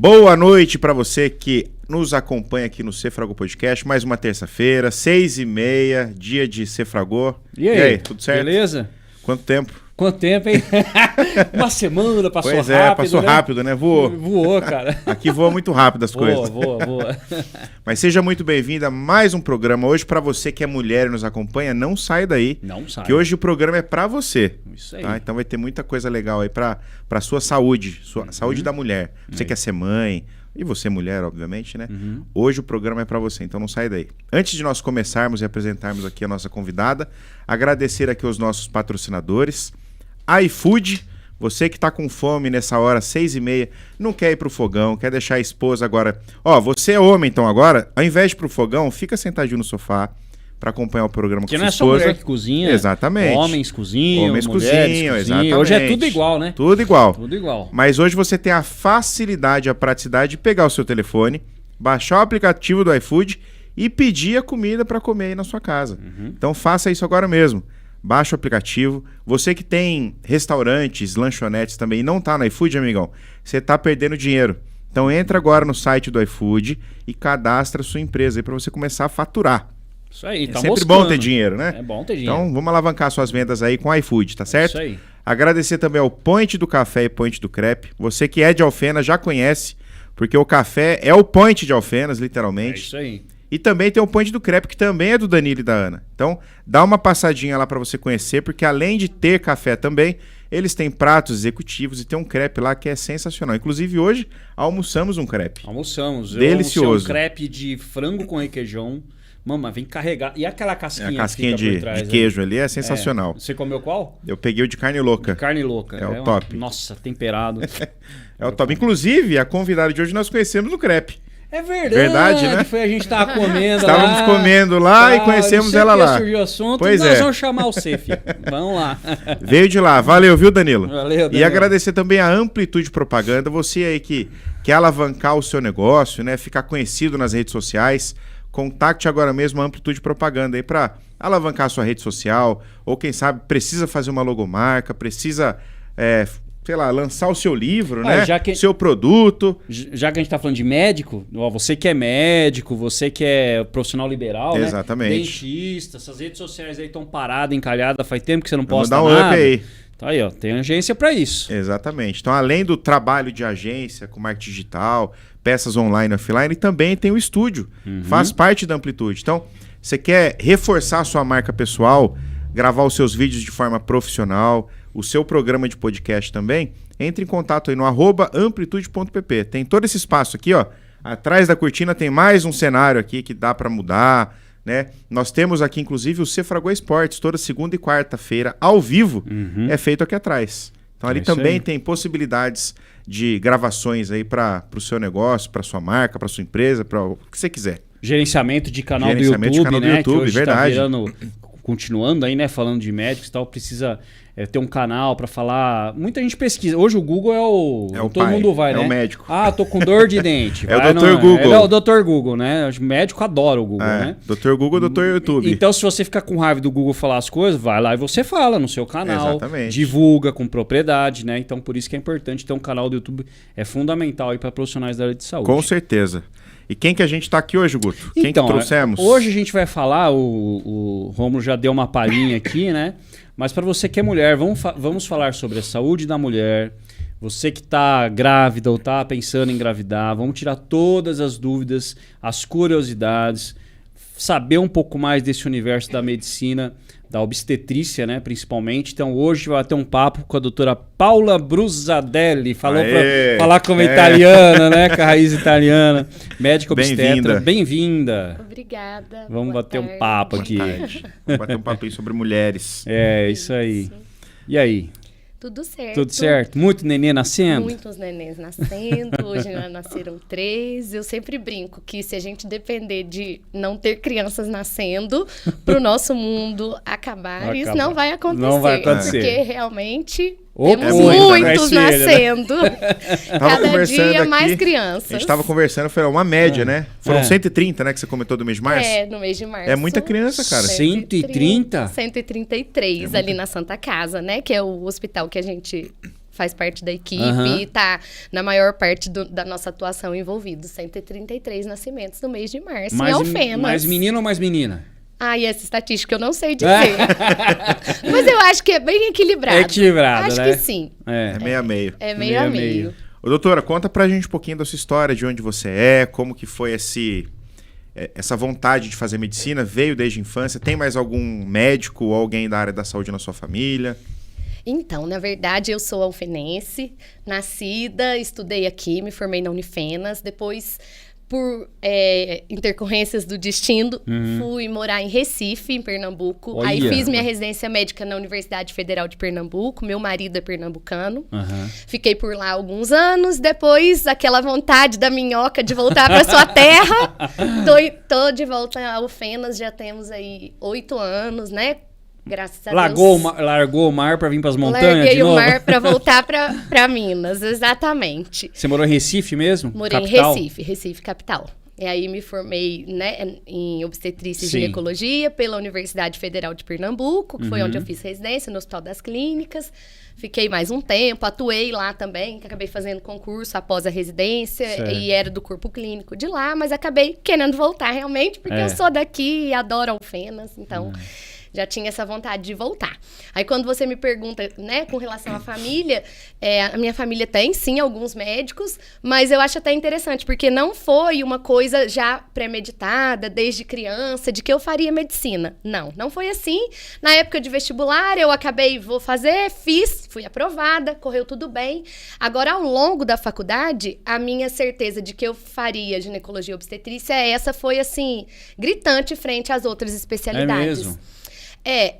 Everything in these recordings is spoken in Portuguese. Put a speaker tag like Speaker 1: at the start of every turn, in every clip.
Speaker 1: Boa noite para você que nos acompanha aqui no Cefragô Podcast. Mais uma terça-feira, 6h30, dia de Cefragô.
Speaker 2: E aí,
Speaker 1: tudo certo?
Speaker 2: Beleza?
Speaker 1: Quanto tempo?
Speaker 2: Quanto tempo, hein? Uma semana, passou rápido.
Speaker 1: Pois é, passou rápido, né? Voou.
Speaker 2: Voou, cara.
Speaker 1: Aqui voa muito rápido as coisas.
Speaker 2: Voa.
Speaker 1: Mas seja muito bem-vinda a mais um programa. Hoje, para você que é mulher e nos acompanha, não sai daí.
Speaker 2: Não sai.
Speaker 1: Que hoje o programa é para você.
Speaker 2: Isso aí.
Speaker 1: Tá? Então vai ter muita coisa legal aí para sua saúde, saúde da mulher. Você quer ser mãe, e você mulher, obviamente, né? Hoje o programa é para você, então não sai daí. Antes de nós começarmos e apresentarmos aqui a nossa convidada, agradecer aqui aos nossos patrocinadores. iFood, você que tá com fome nessa hora, 6h30, não quer ir pro fogão, quer deixar a esposa agora... Você é homem, então agora, ao invés de ir pro fogão, fica sentadinho no sofá para acompanhar o programa
Speaker 2: Porque
Speaker 1: com
Speaker 2: não
Speaker 1: sua esposa.
Speaker 2: É só mulher que cozinha.
Speaker 1: Exatamente.
Speaker 2: Homens cozinham, mulheres cozinham.
Speaker 1: Exatamente.
Speaker 2: Hoje é tudo igual, né?
Speaker 1: Tudo igual.
Speaker 2: Tudo igual.
Speaker 1: Mas hoje você tem a facilidade, a praticidade de pegar o seu telefone, baixar o aplicativo do iFood e pedir a comida para comer aí na sua casa. Então faça isso agora mesmo. Baixa o aplicativo. Você que tem restaurantes, lanchonetes também e não tá no iFood, amigão, você tá perdendo dinheiro. Então entra agora no site do iFood e cadastra a sua empresa aí para você começar a faturar.
Speaker 2: Isso aí, tá
Speaker 1: sempre bom ter dinheiro, né?
Speaker 2: É bom ter dinheiro.
Speaker 1: Então vamos alavancar suas vendas aí com o iFood, tá certo?
Speaker 2: Isso aí.
Speaker 1: Agradecer também ao Point do Café e Point do Crepe. Você que é de Alfenas já conhece, porque o café é o Point de Alfenas, literalmente.
Speaker 2: É isso aí.
Speaker 1: E também tem o Point do Crepe, que também é do Danilo e da Ana. Então, dá uma passadinha lá para você conhecer, porque além de ter café também, eles têm pratos executivos e tem um crepe lá que é sensacional. Inclusive, hoje, almoçamos um crepe.
Speaker 2: Almoçamos.
Speaker 1: Delicioso.
Speaker 2: Um crepe de frango com requeijão. Mama, vem carregar. E aquela casquinha
Speaker 1: A casquinha
Speaker 2: que fica por trás,
Speaker 1: de queijo ali é sensacional.
Speaker 2: Você comeu qual?
Speaker 1: Eu peguei o de carne louca.
Speaker 2: De carne louca.
Speaker 1: É o top.
Speaker 2: Nossa, temperado.
Speaker 1: É o top. Inclusive, a convidada de hoje nós conhecemos no crepe.
Speaker 2: É verdade.
Speaker 1: Verdade, né?
Speaker 2: Foi a gente tava comendo
Speaker 1: Estávamos comendo lá e conhecemos ela lá.
Speaker 2: Surgiu o assunto,
Speaker 1: pois
Speaker 2: nós vamos chamar o Cef. Vamos lá.
Speaker 1: Veio de lá. Valeu, viu, Danilo?
Speaker 2: Valeu, Danilo.
Speaker 1: E agradecer também a Amplitude Propaganda. Você aí que quer alavancar o seu negócio, né? Ficar conhecido nas redes sociais. Contacte agora mesmo a Amplitude Propaganda aí para alavancar a sua rede social. Ou quem sabe precisa fazer uma logomarca, precisa... lançar o seu livro, né? Seu produto.
Speaker 2: Já que a gente tá falando de médico, você que é médico, você que é profissional liberal,
Speaker 1: exatamente,
Speaker 2: né? Dentista, essas redes sociais aí estão paradas, encalhadas, faz tempo que você não posta
Speaker 1: nada. Vamos dar um up aí.
Speaker 2: Então aí, tem agência para isso.
Speaker 1: Exatamente. Então, além do trabalho de agência com marketing digital, peças online e offline, também tem o estúdio. Faz parte da Amplitude. Então, você quer reforçar a sua marca pessoal, gravar os seus vídeos de forma profissional, o seu programa de podcast também, entre em contato aí no @amplitude.pp. Tem todo esse espaço aqui, ó. Atrás da cortina tem mais um cenário aqui que dá para mudar, né? Nós temos aqui, inclusive, o Cefragô Esportes, toda segunda e quarta-feira, ao vivo, é feito aqui atrás. Então ali também tem possibilidades de gravações aí para o seu negócio, para sua marca, para sua empresa, para o que você quiser.
Speaker 2: Gerenciamento de canal do YouTube,
Speaker 1: verdade.
Speaker 2: Tá continuando aí, né, falando de médicos e tal, precisa ter um canal para falar. Muita gente pesquisa. Hoje o Google todo
Speaker 1: pai,
Speaker 2: mundo vai, né?
Speaker 1: É o médico.
Speaker 2: Tô com dor de dente.
Speaker 1: É o Dr. Google.
Speaker 2: É o Dr. Google, né? O médico adora o Google, né?
Speaker 1: Dr. Google, Dr. YouTube.
Speaker 2: Então, se você ficar com raiva do Google falar as coisas, vai lá e você fala no seu canal.
Speaker 1: Exatamente.
Speaker 2: Divulga com propriedade, né? Então, por isso que é importante ter um canal do YouTube. É fundamental aí para profissionais da área de saúde.
Speaker 1: Com certeza. E quem que a gente tá aqui hoje, Guto? Quem que trouxemos?
Speaker 2: Hoje a gente vai falar, o Rômulo já deu uma palhinha aqui, né? Mas para você que é mulher, vamos falar sobre a saúde da mulher. Você que tá grávida ou tá pensando em engravidar, vamos tirar todas as dúvidas, as curiosidades, saber um pouco mais desse universo da medicina, da obstetrícia, né, principalmente. Então hoje vai ter um papo com a doutora Paula Brusadelli, falou para falar como italiana, né, com a raiz italiana, médica obstetra. Bem-vinda.
Speaker 3: Obrigada.
Speaker 2: Vamos bater um papo aqui.
Speaker 1: Vamos bater um papinho sobre mulheres.
Speaker 2: Isso aí. E aí?
Speaker 3: Tudo certo.
Speaker 2: Tudo certo? Muito nenê nascendo?
Speaker 3: Muitos nenéns nascendo. Hoje já nasceram 3. Eu sempre brinco que se a gente depender de não ter crianças nascendo para o nosso mundo acabar, isso não vai acontecer.
Speaker 2: Não vai acontecer.
Speaker 3: Porque realmente
Speaker 2: Temos
Speaker 3: muitos nascendo. Cada dia
Speaker 1: aqui,
Speaker 3: mais crianças.
Speaker 1: A gente estava conversando, foi uma média, né? Foram 130, né, que você comentou do mês de março?
Speaker 3: No mês de março.
Speaker 1: É muita criança, cara.
Speaker 3: 130? 133 ali na Santa Casa, né? Que é o hospital que a gente faz parte da equipe e tá na maior parte da nossa atuação envolvido. 133 nascimentos no mês de março em Alfenas.
Speaker 2: Mais menino ou mais menina?
Speaker 3: E essa estatística eu não sei dizer. Mas eu acho que é bem equilibrado.
Speaker 2: É equilibrado,
Speaker 3: acho que sim.
Speaker 1: É meio a meio.
Speaker 3: É meio a meio.
Speaker 1: Ô, doutora, conta pra gente um pouquinho da sua história, de onde você é, como que foi essa vontade de fazer medicina, veio desde a infância? Tem mais algum médico ou alguém da área da saúde na sua família?
Speaker 3: Então, na verdade, eu sou alfenense, nascida, estudei aqui, me formei na Unifenas, depois, por intercorrências do destino, fui morar em Recife, em Pernambuco.
Speaker 2: Olha.
Speaker 3: Aí fiz minha residência médica na Universidade Federal de Pernambuco, meu marido é pernambucano. Fiquei por lá alguns anos, depois aquela vontade da minhoca de voltar para sua terra. Tô de volta a Alfenas, já temos aí 8 anos, né? Graças a Deus.
Speaker 2: Largou o mar para vir para as montanhas
Speaker 3: Larguei
Speaker 2: de novo?
Speaker 3: o mar para voltar para Minas, exatamente.
Speaker 2: Você morou em Recife mesmo?
Speaker 3: Morei
Speaker 2: capital?
Speaker 3: em Recife, capital. E aí me formei, né, em obstetrícia e
Speaker 2: Sim.
Speaker 3: ginecologia pela Universidade Federal de Pernambuco, que foi onde eu fiz residência, no Hospital das Clínicas. Fiquei mais um tempo, atuei lá também, que acabei fazendo concurso após a residência e era do corpo clínico de lá, mas acabei querendo voltar realmente, porque eu sou daqui e adoro Alfenas, então... Já tinha essa vontade de voltar. Aí, quando você me pergunta, né, com relação à família, a minha família tem, sim, alguns médicos, mas eu acho até interessante, porque não foi uma coisa já premeditada, desde criança, de que eu faria medicina. Não foi assim. Na época de vestibular, eu fiz, fui aprovada, correu tudo bem. Agora, ao longo da faculdade, a minha certeza de que eu faria ginecologia e obstetrícia, essa foi, assim, gritante frente às outras especialidades.
Speaker 2: É mesmo?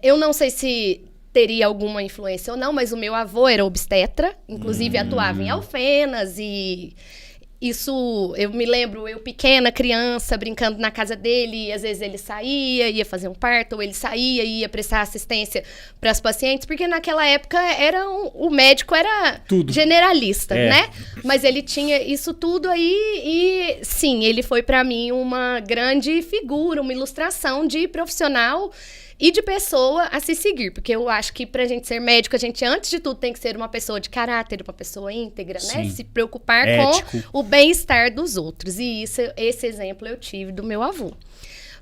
Speaker 3: Eu não sei se teria alguma influência ou não, mas o meu avô era obstetra, inclusive atuava em Alfenas e isso, eu me lembro, eu pequena, criança, brincando na casa dele, e às vezes ele saía, ia fazer um parto, ou ele saía e ia prestar assistência para as pacientes, porque naquela época o médico era
Speaker 2: tudo
Speaker 3: generalista, né? Mas ele tinha isso tudo aí e, sim, ele foi para mim uma grande figura, uma ilustração de profissional e de pessoa a se seguir, porque eu acho que pra gente ser médico, a gente, antes de tudo, tem que ser uma pessoa de caráter, uma pessoa íntegra, né? Se preocupar com o bem-estar dos outros. E esse exemplo eu tive do meu avô.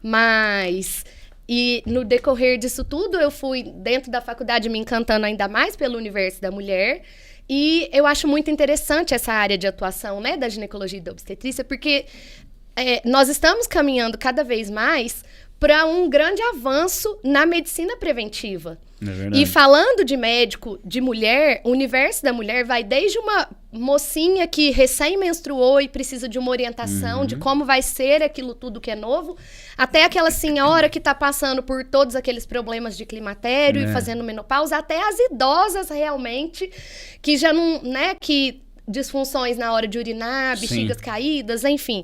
Speaker 3: Mas... E no decorrer disso tudo, eu fui, dentro da faculdade, me encantando ainda mais pelo universo da mulher. E eu acho muito interessante essa área de atuação, né? Da ginecologia e da obstetrícia, porque nós estamos caminhando cada vez mais para um grande avanço na medicina preventiva.
Speaker 2: É verdade.
Speaker 3: E falando de médico, de mulher, o universo da mulher vai desde uma mocinha que recém-menstruou e precisa de uma orientação de como vai ser aquilo tudo que é novo, até aquela senhora que está passando por todos aqueles problemas de climatério e fazendo menopausa, até as idosas realmente, que já não, né, que disfunções na hora de urinar, bexigas caídas, enfim,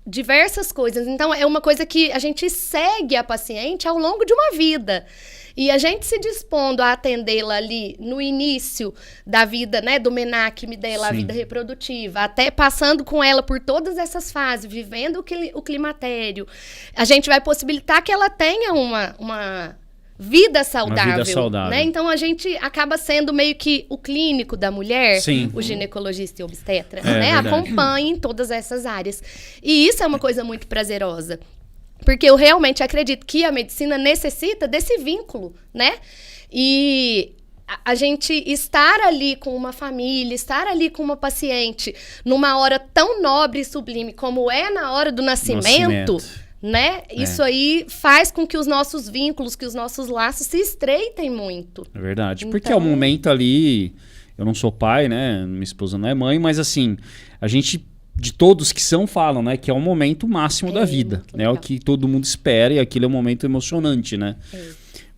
Speaker 3: diversas coisas. Então, é uma coisa que a gente segue a paciente ao longo de uma vida. E a gente se dispondo a atendê-la ali no início da vida, né, do menarque dela, a vida reprodutiva, até passando com ela por todas essas fases, vivendo o climatério, a gente vai possibilitar que ela tenha uma vida saudável,
Speaker 2: uma vida saudável,
Speaker 3: né? Então, a gente acaba sendo meio que o clínico da mulher, o ginecologista e obstetra, né? Acompanha em todas essas áreas. E isso é uma coisa muito prazerosa, porque eu realmente acredito que a medicina necessita desse vínculo, né? E a gente estar ali com uma família, estar ali com uma paciente, numa hora tão nobre e sublime como é na hora do nascimento. Né? Isso aí faz com que os nossos vínculos, que os nossos laços se estreitem muito.
Speaker 2: É verdade, porque é o momento ali, eu não sou pai, né? Minha esposa não é mãe, mas assim, a gente, de todos que são, falam, né? Que é o momento máximo da vida, né? É o que todo mundo espera e aquilo é um momento emocionante, né?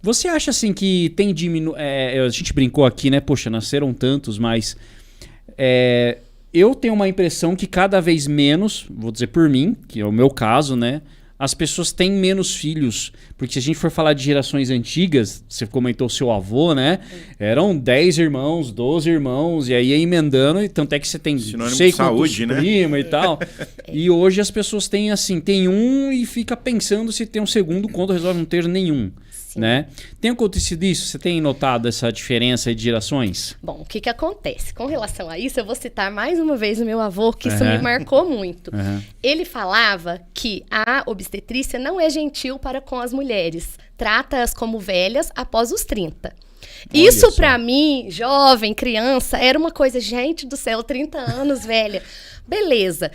Speaker 2: Você acha assim que tem a gente brincou aqui, né? Poxa, nasceram tantos, mas eu tenho uma impressão que cada vez menos, vou dizer por mim, que é o meu caso, né? As pessoas têm menos filhos, porque se a gente for falar de gerações antigas, você comentou o seu avô, né? Eram 10 irmãos, 12 irmãos, e aí ia emendando, e tanto é que você tem
Speaker 1: sinônimo de saúde, né?
Speaker 2: Prima e tal. E hoje as pessoas têm assim, tem um e fica pensando se tem um segundo quando resolve não ter nenhum.
Speaker 3: Sim.
Speaker 2: Né? Tem acontecido isso? Você tem notado essa diferença de gerações?
Speaker 3: Bom, o que acontece? Com relação a isso, eu vou citar mais uma vez o meu avô, que isso me marcou muito. Ele falava que a obstetrícia não é gentil para com as mulheres. Trata-as como velhas após os 30. Isso pra mim, jovem, criança, era uma coisa, gente do céu, 30 anos, velha. Beleza.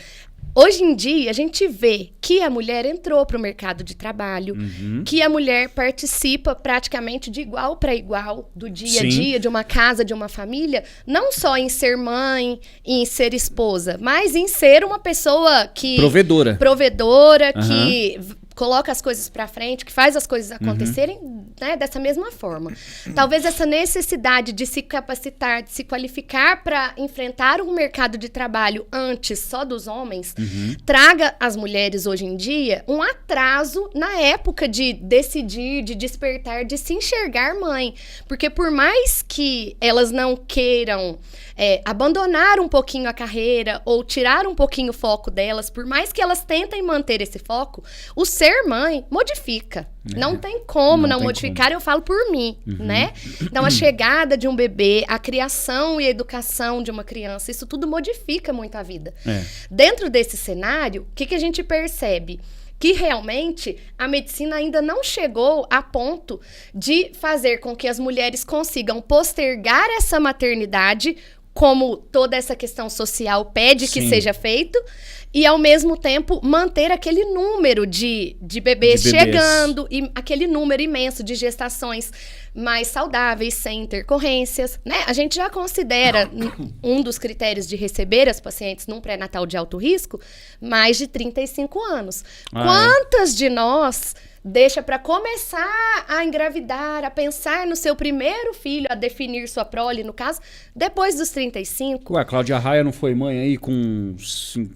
Speaker 3: Hoje em dia, a gente vê que a mulher entrou para o mercado de trabalho, que a mulher participa praticamente de igual para igual do dia a dia, de uma casa, de uma família, não só em ser mãe, em ser esposa, mas em ser uma pessoa que... Provedora, que coloca as coisas pra frente, que faz as coisas acontecerem, né, dessa mesma forma. Talvez essa necessidade de se capacitar, de se qualificar para enfrentar um mercado de trabalho antes só dos homens, traga às mulheres hoje em dia um atraso na época de decidir, de despertar, de se enxergar mãe. Porque por mais que elas não queiram abandonar um pouquinho a carreira ou tirar um pouquinho o foco delas, por mais que elas tentem manter esse foco, o ser mãe modifica. Não tem como não modificar, eu falo por mim, né? Então, a chegada de um bebê, a criação e a educação de uma criança, isso tudo modifica muito a vida. Dentro desse cenário, o que a gente percebe? Que realmente a medicina ainda não chegou a ponto de fazer com que as mulheres consigam postergar essa maternidade, como toda essa questão social pede que seja feito, e ao mesmo tempo manter aquele número de bebês chegando, e aquele número imenso de gestações mais saudáveis, sem intercorrências, né? A gente já considera um dos critérios de receber as pacientes num pré-natal de alto risco mais de 35 anos. Quantas de nós deixa para começar a engravidar, a pensar no seu primeiro filho, a definir sua prole, no caso, depois dos 35?
Speaker 2: Ué, a Cláudia Raia não foi mãe aí com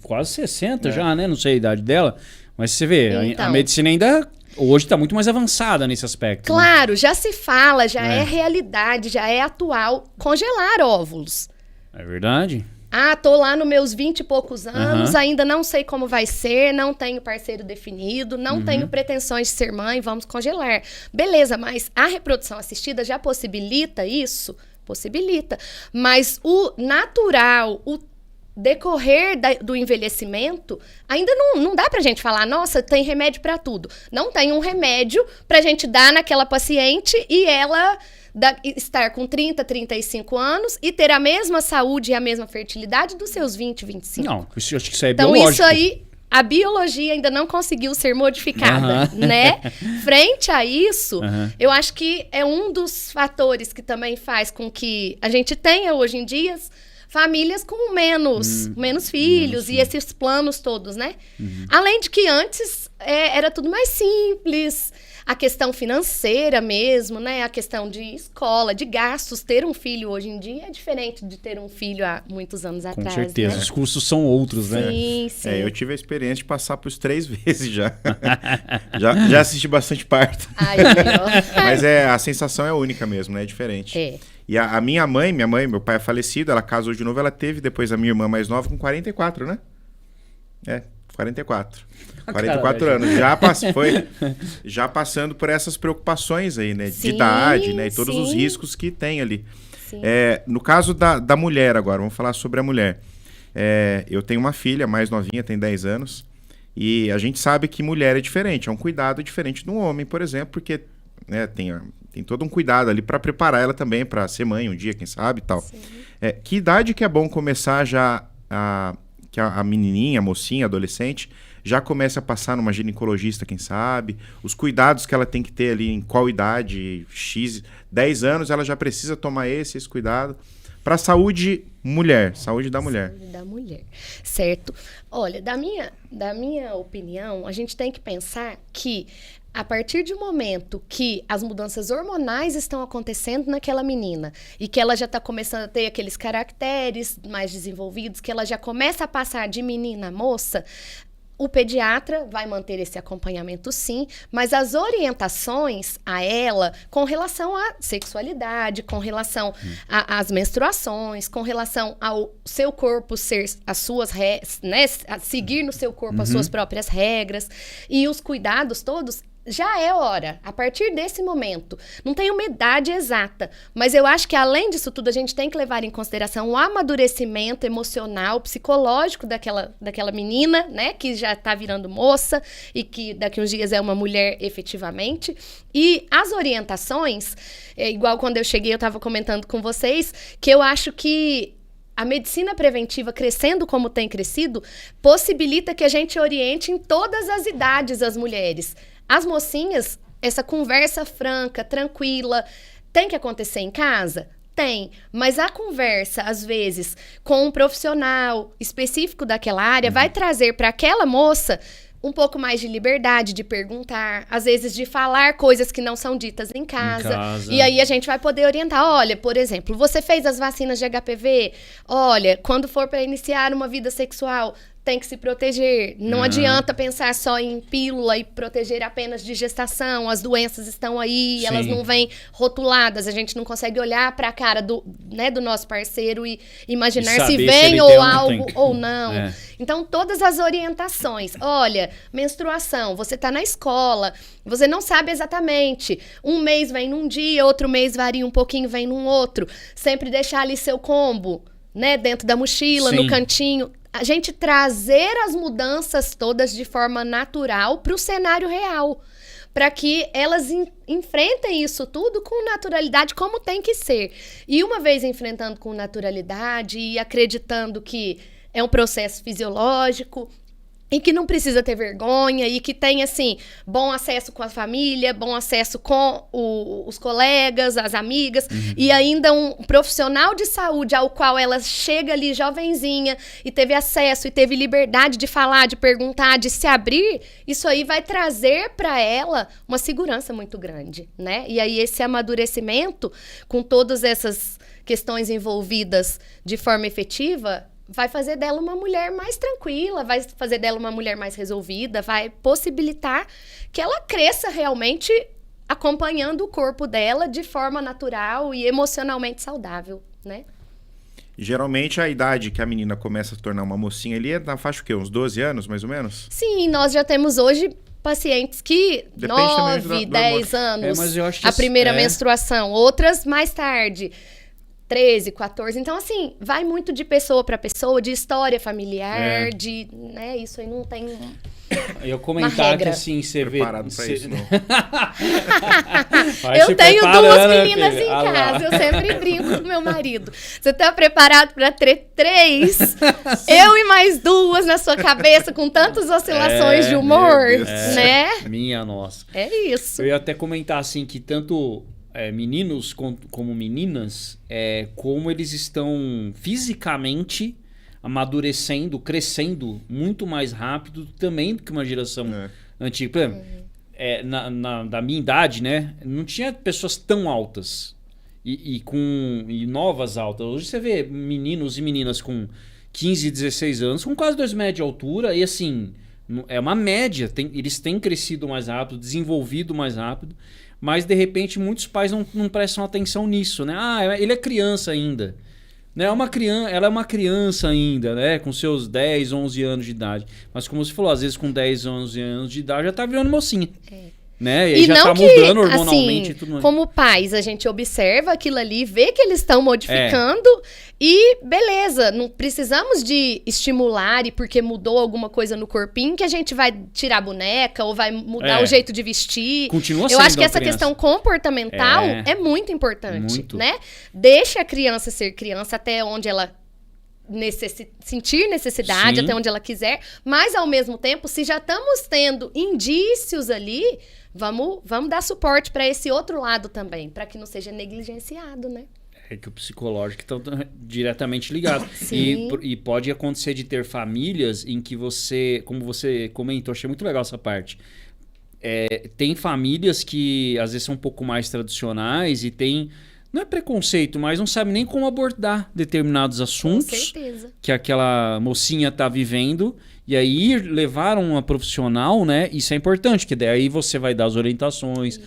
Speaker 2: quase 60 já, né? Não sei a idade dela. Mas você vê, então, a medicina ainda hoje está muito mais avançada nesse aspecto.
Speaker 3: Claro, né? Já se fala, já é realidade, já é atual congelar óvulos.
Speaker 2: É verdade.
Speaker 3: Tô lá nos meus 20 e poucos anos, ainda não sei como vai ser, não tenho parceiro definido, não tenho pretensões de ser mãe, vamos congelar. Beleza, mas a reprodução assistida já possibilita isso? Possibilita. Mas o natural, o decorrer do envelhecimento, ainda não dá pra gente falar, nossa, tem remédio pra tudo. Não tem um remédio pra gente dar naquela paciente e ela estar com 30, 35 anos e ter a mesma saúde e a mesma fertilidade dos seus 20, 25.
Speaker 2: Não, eu acho que isso é
Speaker 3: então,
Speaker 2: biológico.
Speaker 3: Isso aí, a biologia ainda não conseguiu ser modificada, né? Frente a isso, eu acho que é um dos fatores que também faz com que a gente tenha hoje em dia famílias com menos filhos e esses planos todos, né? Além de que antes era tudo mais simples, a questão financeira mesmo, né? A questão de escola, de gastos. Ter um filho hoje em dia é diferente de ter um filho há muitos anos atrás.
Speaker 2: Com certeza,
Speaker 3: né?
Speaker 2: Os custos são outros, né?
Speaker 3: Sim.
Speaker 1: Eu tive a experiência de passar por 3 vezes já. já assisti bastante parto. Mas a sensação é única mesmo, né? É diferente. E a minha mãe, meu pai é falecido, ela casou de novo, ela teve depois a minha irmã mais nova com 44, né? 44. 44 anos. Já passando por essas preocupações aí, né? De idade, né? E todos os riscos que tem ali. No caso da mulher agora, vamos falar sobre a mulher. Eu tenho uma filha mais novinha, tem 10 anos. E a gente sabe que mulher é diferente. É um cuidado diferente de um homem, por exemplo, porque tem todo um cuidado ali para preparar ela também para ser mãe um dia, quem sabe e tal. Que idade que é bom começar já que a menininha, a mocinha, a adolescente, já começa a passar numa ginecologista, quem sabe, os cuidados que ela tem que ter ali, em qual idade, 10 anos, ela já precisa tomar esse cuidado para a saúde da mulher. Saúde da mulher,
Speaker 3: certo. Olha, da minha opinião, a gente tem que pensar que a partir de um momento que as mudanças hormonais estão acontecendo naquela menina e que ela já está começando a ter aqueles caracteres mais desenvolvidos, que ela já começa a passar de menina a moça, o pediatra vai manter esse acompanhamento sim, mas as orientações a ela com relação à sexualidade, com relação às menstruações, com relação ao seu corpo ser as suas regras, né, a seguir no seu corpo as suas próprias regras e os cuidados todos, já é hora, a partir desse momento. Não tem uma idade exata, mas eu acho que além disso tudo, a gente tem que levar em consideração o amadurecimento emocional, psicológico daquela menina, né, que já tá virando moça e que daqui uns dias é uma mulher efetivamente. E as orientações, igual quando eu cheguei, eu tava comentando com vocês, que eu acho que a medicina preventiva, crescendo como tem crescido, possibilita que a gente oriente em todas as idades as mulheres. As mocinhas, essa conversa franca, tranquila, tem que acontecer em casa? Tem, mas a conversa, às vezes, com um profissional específico daquela área, vai trazer para aquela moça um pouco mais de liberdade de perguntar, às vezes de falar coisas que não são ditas em casa. E aí a gente vai poder orientar. Olha, por exemplo, você fez as vacinas de HPV? Olha, quando for para iniciar uma vida sexual, tem que se proteger. Não adianta pensar só em pílula e proteger apenas de gestação. As doenças estão aí, elas não vêm rotuladas. A gente não consegue olhar para a cara do nosso parceiro e imaginar se vem ou algo ou não. Então, todas as orientações. Olha, menstruação, você está na escola, você não sabe exatamente. Um mês vem num dia, outro mês varia um pouquinho, vem num outro. Sempre deixar ali seu combo, né, dentro da mochila, no cantinho. A gente trazer as mudanças todas de forma natural para o cenário real, para que elas enfrentem isso tudo com naturalidade, como tem que ser. E uma vez enfrentando com naturalidade e acreditando que é um processo fisiológico e que não precisa ter vergonha e que tem, assim, bom acesso com a família, bom acesso com os colegas, as amigas, e ainda um profissional de saúde ao qual ela chega ali jovenzinha e teve acesso e teve liberdade de falar, de perguntar, de se abrir, isso aí vai trazer para ela uma segurança muito grande, né? E aí esse amadurecimento, com todas essas questões envolvidas de forma efetiva, vai fazer dela uma mulher mais tranquila, vai fazer dela uma mulher mais resolvida, vai possibilitar que ela cresça realmente acompanhando o corpo dela de forma natural e emocionalmente saudável, né?
Speaker 1: Geralmente a idade que a menina começa a se tornar uma mocinha ali é na faixa o quê? Uns 12 anos, mais ou menos?
Speaker 3: Sim, nós já temos hoje pacientes que 9, 10 anos,
Speaker 2: mas eu acho que
Speaker 3: a primeira menstruação, outras mais tarde. 13, 14. Então, assim, vai muito de pessoa para pessoa, de história familiar, de, né, isso aí não tem
Speaker 2: eu comentar que, assim, você vê...
Speaker 1: Preparado pra isso, não.
Speaker 3: Eu tenho duas meninas em casa, eu sempre brinco com meu marido. Você tá preparado para ter 3? Eu e mais 2 na sua cabeça, com tantas oscilações de humor, né?
Speaker 2: Minha nossa.
Speaker 3: É isso.
Speaker 2: Eu ia até comentar, assim, que tanto... meninos como meninas, como eles estão fisicamente amadurecendo, crescendo muito mais rápido também do que uma geração antiga. Por exemplo, da minha idade, né, não tinha pessoas tão altas e novas altas. Hoje você vê meninos e meninas com 15, 16 anos com quase 2 metros de altura e assim, é uma média. Eles têm crescido mais rápido, desenvolvido mais rápido. Mas, de repente, muitos pais não prestam atenção nisso, né? Ah, ele é criança ainda. Né? Ela é uma criança ainda, né? Com seus 10, 11 anos de idade. Mas, como você falou, às vezes com 10, 11 anos de idade já tá virando mocinha. Né? E aí já tá mudando hormonalmente
Speaker 3: assim,
Speaker 2: e tudo mais.
Speaker 3: Como pais, a gente observa aquilo ali, vê que eles estão modificando e beleza, não precisamos de estimular e porque mudou alguma coisa no corpinho que a gente vai tirar a boneca ou vai mudar o jeito de vestir.
Speaker 2: Continua
Speaker 3: Eu
Speaker 2: sendo
Speaker 3: acho que essa
Speaker 2: criança.
Speaker 3: questão comportamental é muito importante,
Speaker 2: Muito.
Speaker 3: né? Deixa a criança ser criança até onde ela sentir necessidade,
Speaker 2: Sim.
Speaker 3: até onde ela quiser, mas ao mesmo tempo, se já estamos tendo indícios ali, vamos dar suporte para esse outro lado também, para que não seja negligenciado, né?
Speaker 2: É que o psicológico está diretamente ligado.
Speaker 3: Sim.
Speaker 2: E pode acontecer de ter famílias em que você, como você comentou, achei muito legal essa parte. Tem famílias que às vezes são um pouco mais tradicionais e tem, não é preconceito, mas não sabe nem como abordar determinados assuntos.
Speaker 3: Com certeza.
Speaker 2: Que aquela mocinha está vivendo. E aí levaram uma profissional, né? Isso é importante, que daí você vai dar as orientações,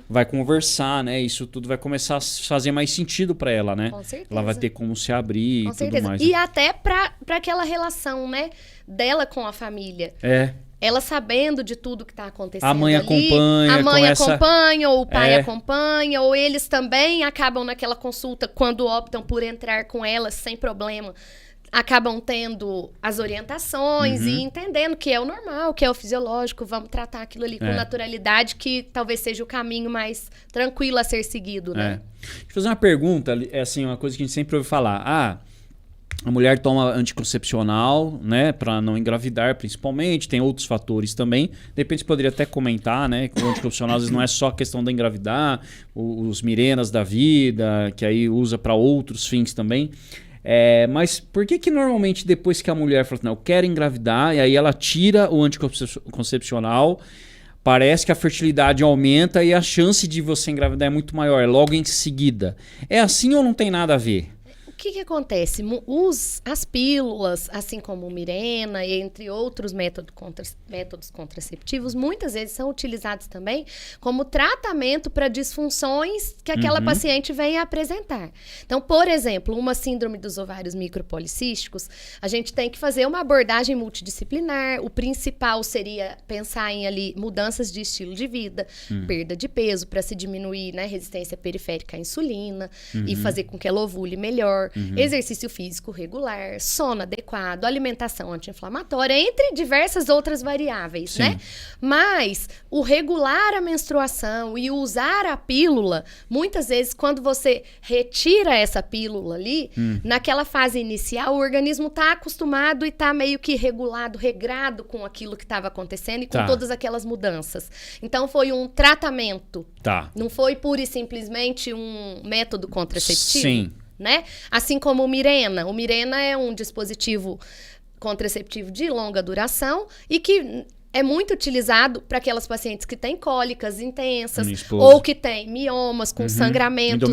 Speaker 2: vai conversar, né? Isso tudo vai começar a fazer mais sentido para ela, né?
Speaker 3: Com certeza.
Speaker 2: Ela vai ter como se abrir
Speaker 3: Com
Speaker 2: e tudo
Speaker 3: certeza.
Speaker 2: mais.
Speaker 3: E até para aquela relação, né? Dela com a família. ela sabendo de tudo que está acontecendo
Speaker 2: a mãe
Speaker 3: ali,
Speaker 2: acompanha,
Speaker 3: a mãe
Speaker 2: começa...
Speaker 3: acompanha, ou o pai acompanha, ou eles também acabam naquela consulta, quando optam por entrar com ela sem problema, acabam tendo as orientações e entendendo que é o normal, que é o fisiológico, vamos tratar aquilo ali com naturalidade, que talvez seja o caminho mais tranquilo a ser seguido, né?
Speaker 2: Deixa eu fazer uma pergunta, é assim, uma coisa que a gente sempre ouve falar. A mulher toma anticoncepcional, né, para não engravidar, principalmente. Tem outros fatores também. De repente você poderia até comentar, né, que o anticoncepcional às vezes não é só a questão de engravidar, os Mirenas da vida, que aí usa para outros fins também. Mas por que normalmente depois que a mulher fala assim, não, eu quero engravidar, e aí ela tira o anticoncepcional, parece que a fertilidade aumenta e a chance de você engravidar é muito maior, logo em seguida. É assim ou não tem nada a ver?
Speaker 3: O que acontece? As pílulas, assim como o Mirena, entre outros métodos contraceptivos, muitas vezes são utilizados também como tratamento para disfunções que aquela paciente vem a apresentar. Então, por exemplo, uma síndrome dos ovários micropolicísticos, a gente tem que fazer uma abordagem multidisciplinar. O principal seria pensar em ali mudanças de estilo de vida, perda de peso para se diminuir, né, resistência periférica à insulina e fazer com que ela ovule melhor. Exercício físico regular, sono adequado, alimentação anti-inflamatória, entre diversas outras variáveis, né? Mas o regular a menstruação e usar a pílula, muitas vezes quando você retira essa pílula ali, naquela fase inicial, o organismo está acostumado e está meio que regulado, regrado com aquilo que estava acontecendo e com todas aquelas mudanças. Então foi um tratamento, não foi pura e simplesmente um método contraceptivo.
Speaker 2: Sim.
Speaker 3: Né? Assim como o Mirena. O Mirena é um dispositivo contraceptivo de longa duração e que é muito utilizado para aquelas pacientes que têm cólicas intensas ou que têm miomas com sangramentos.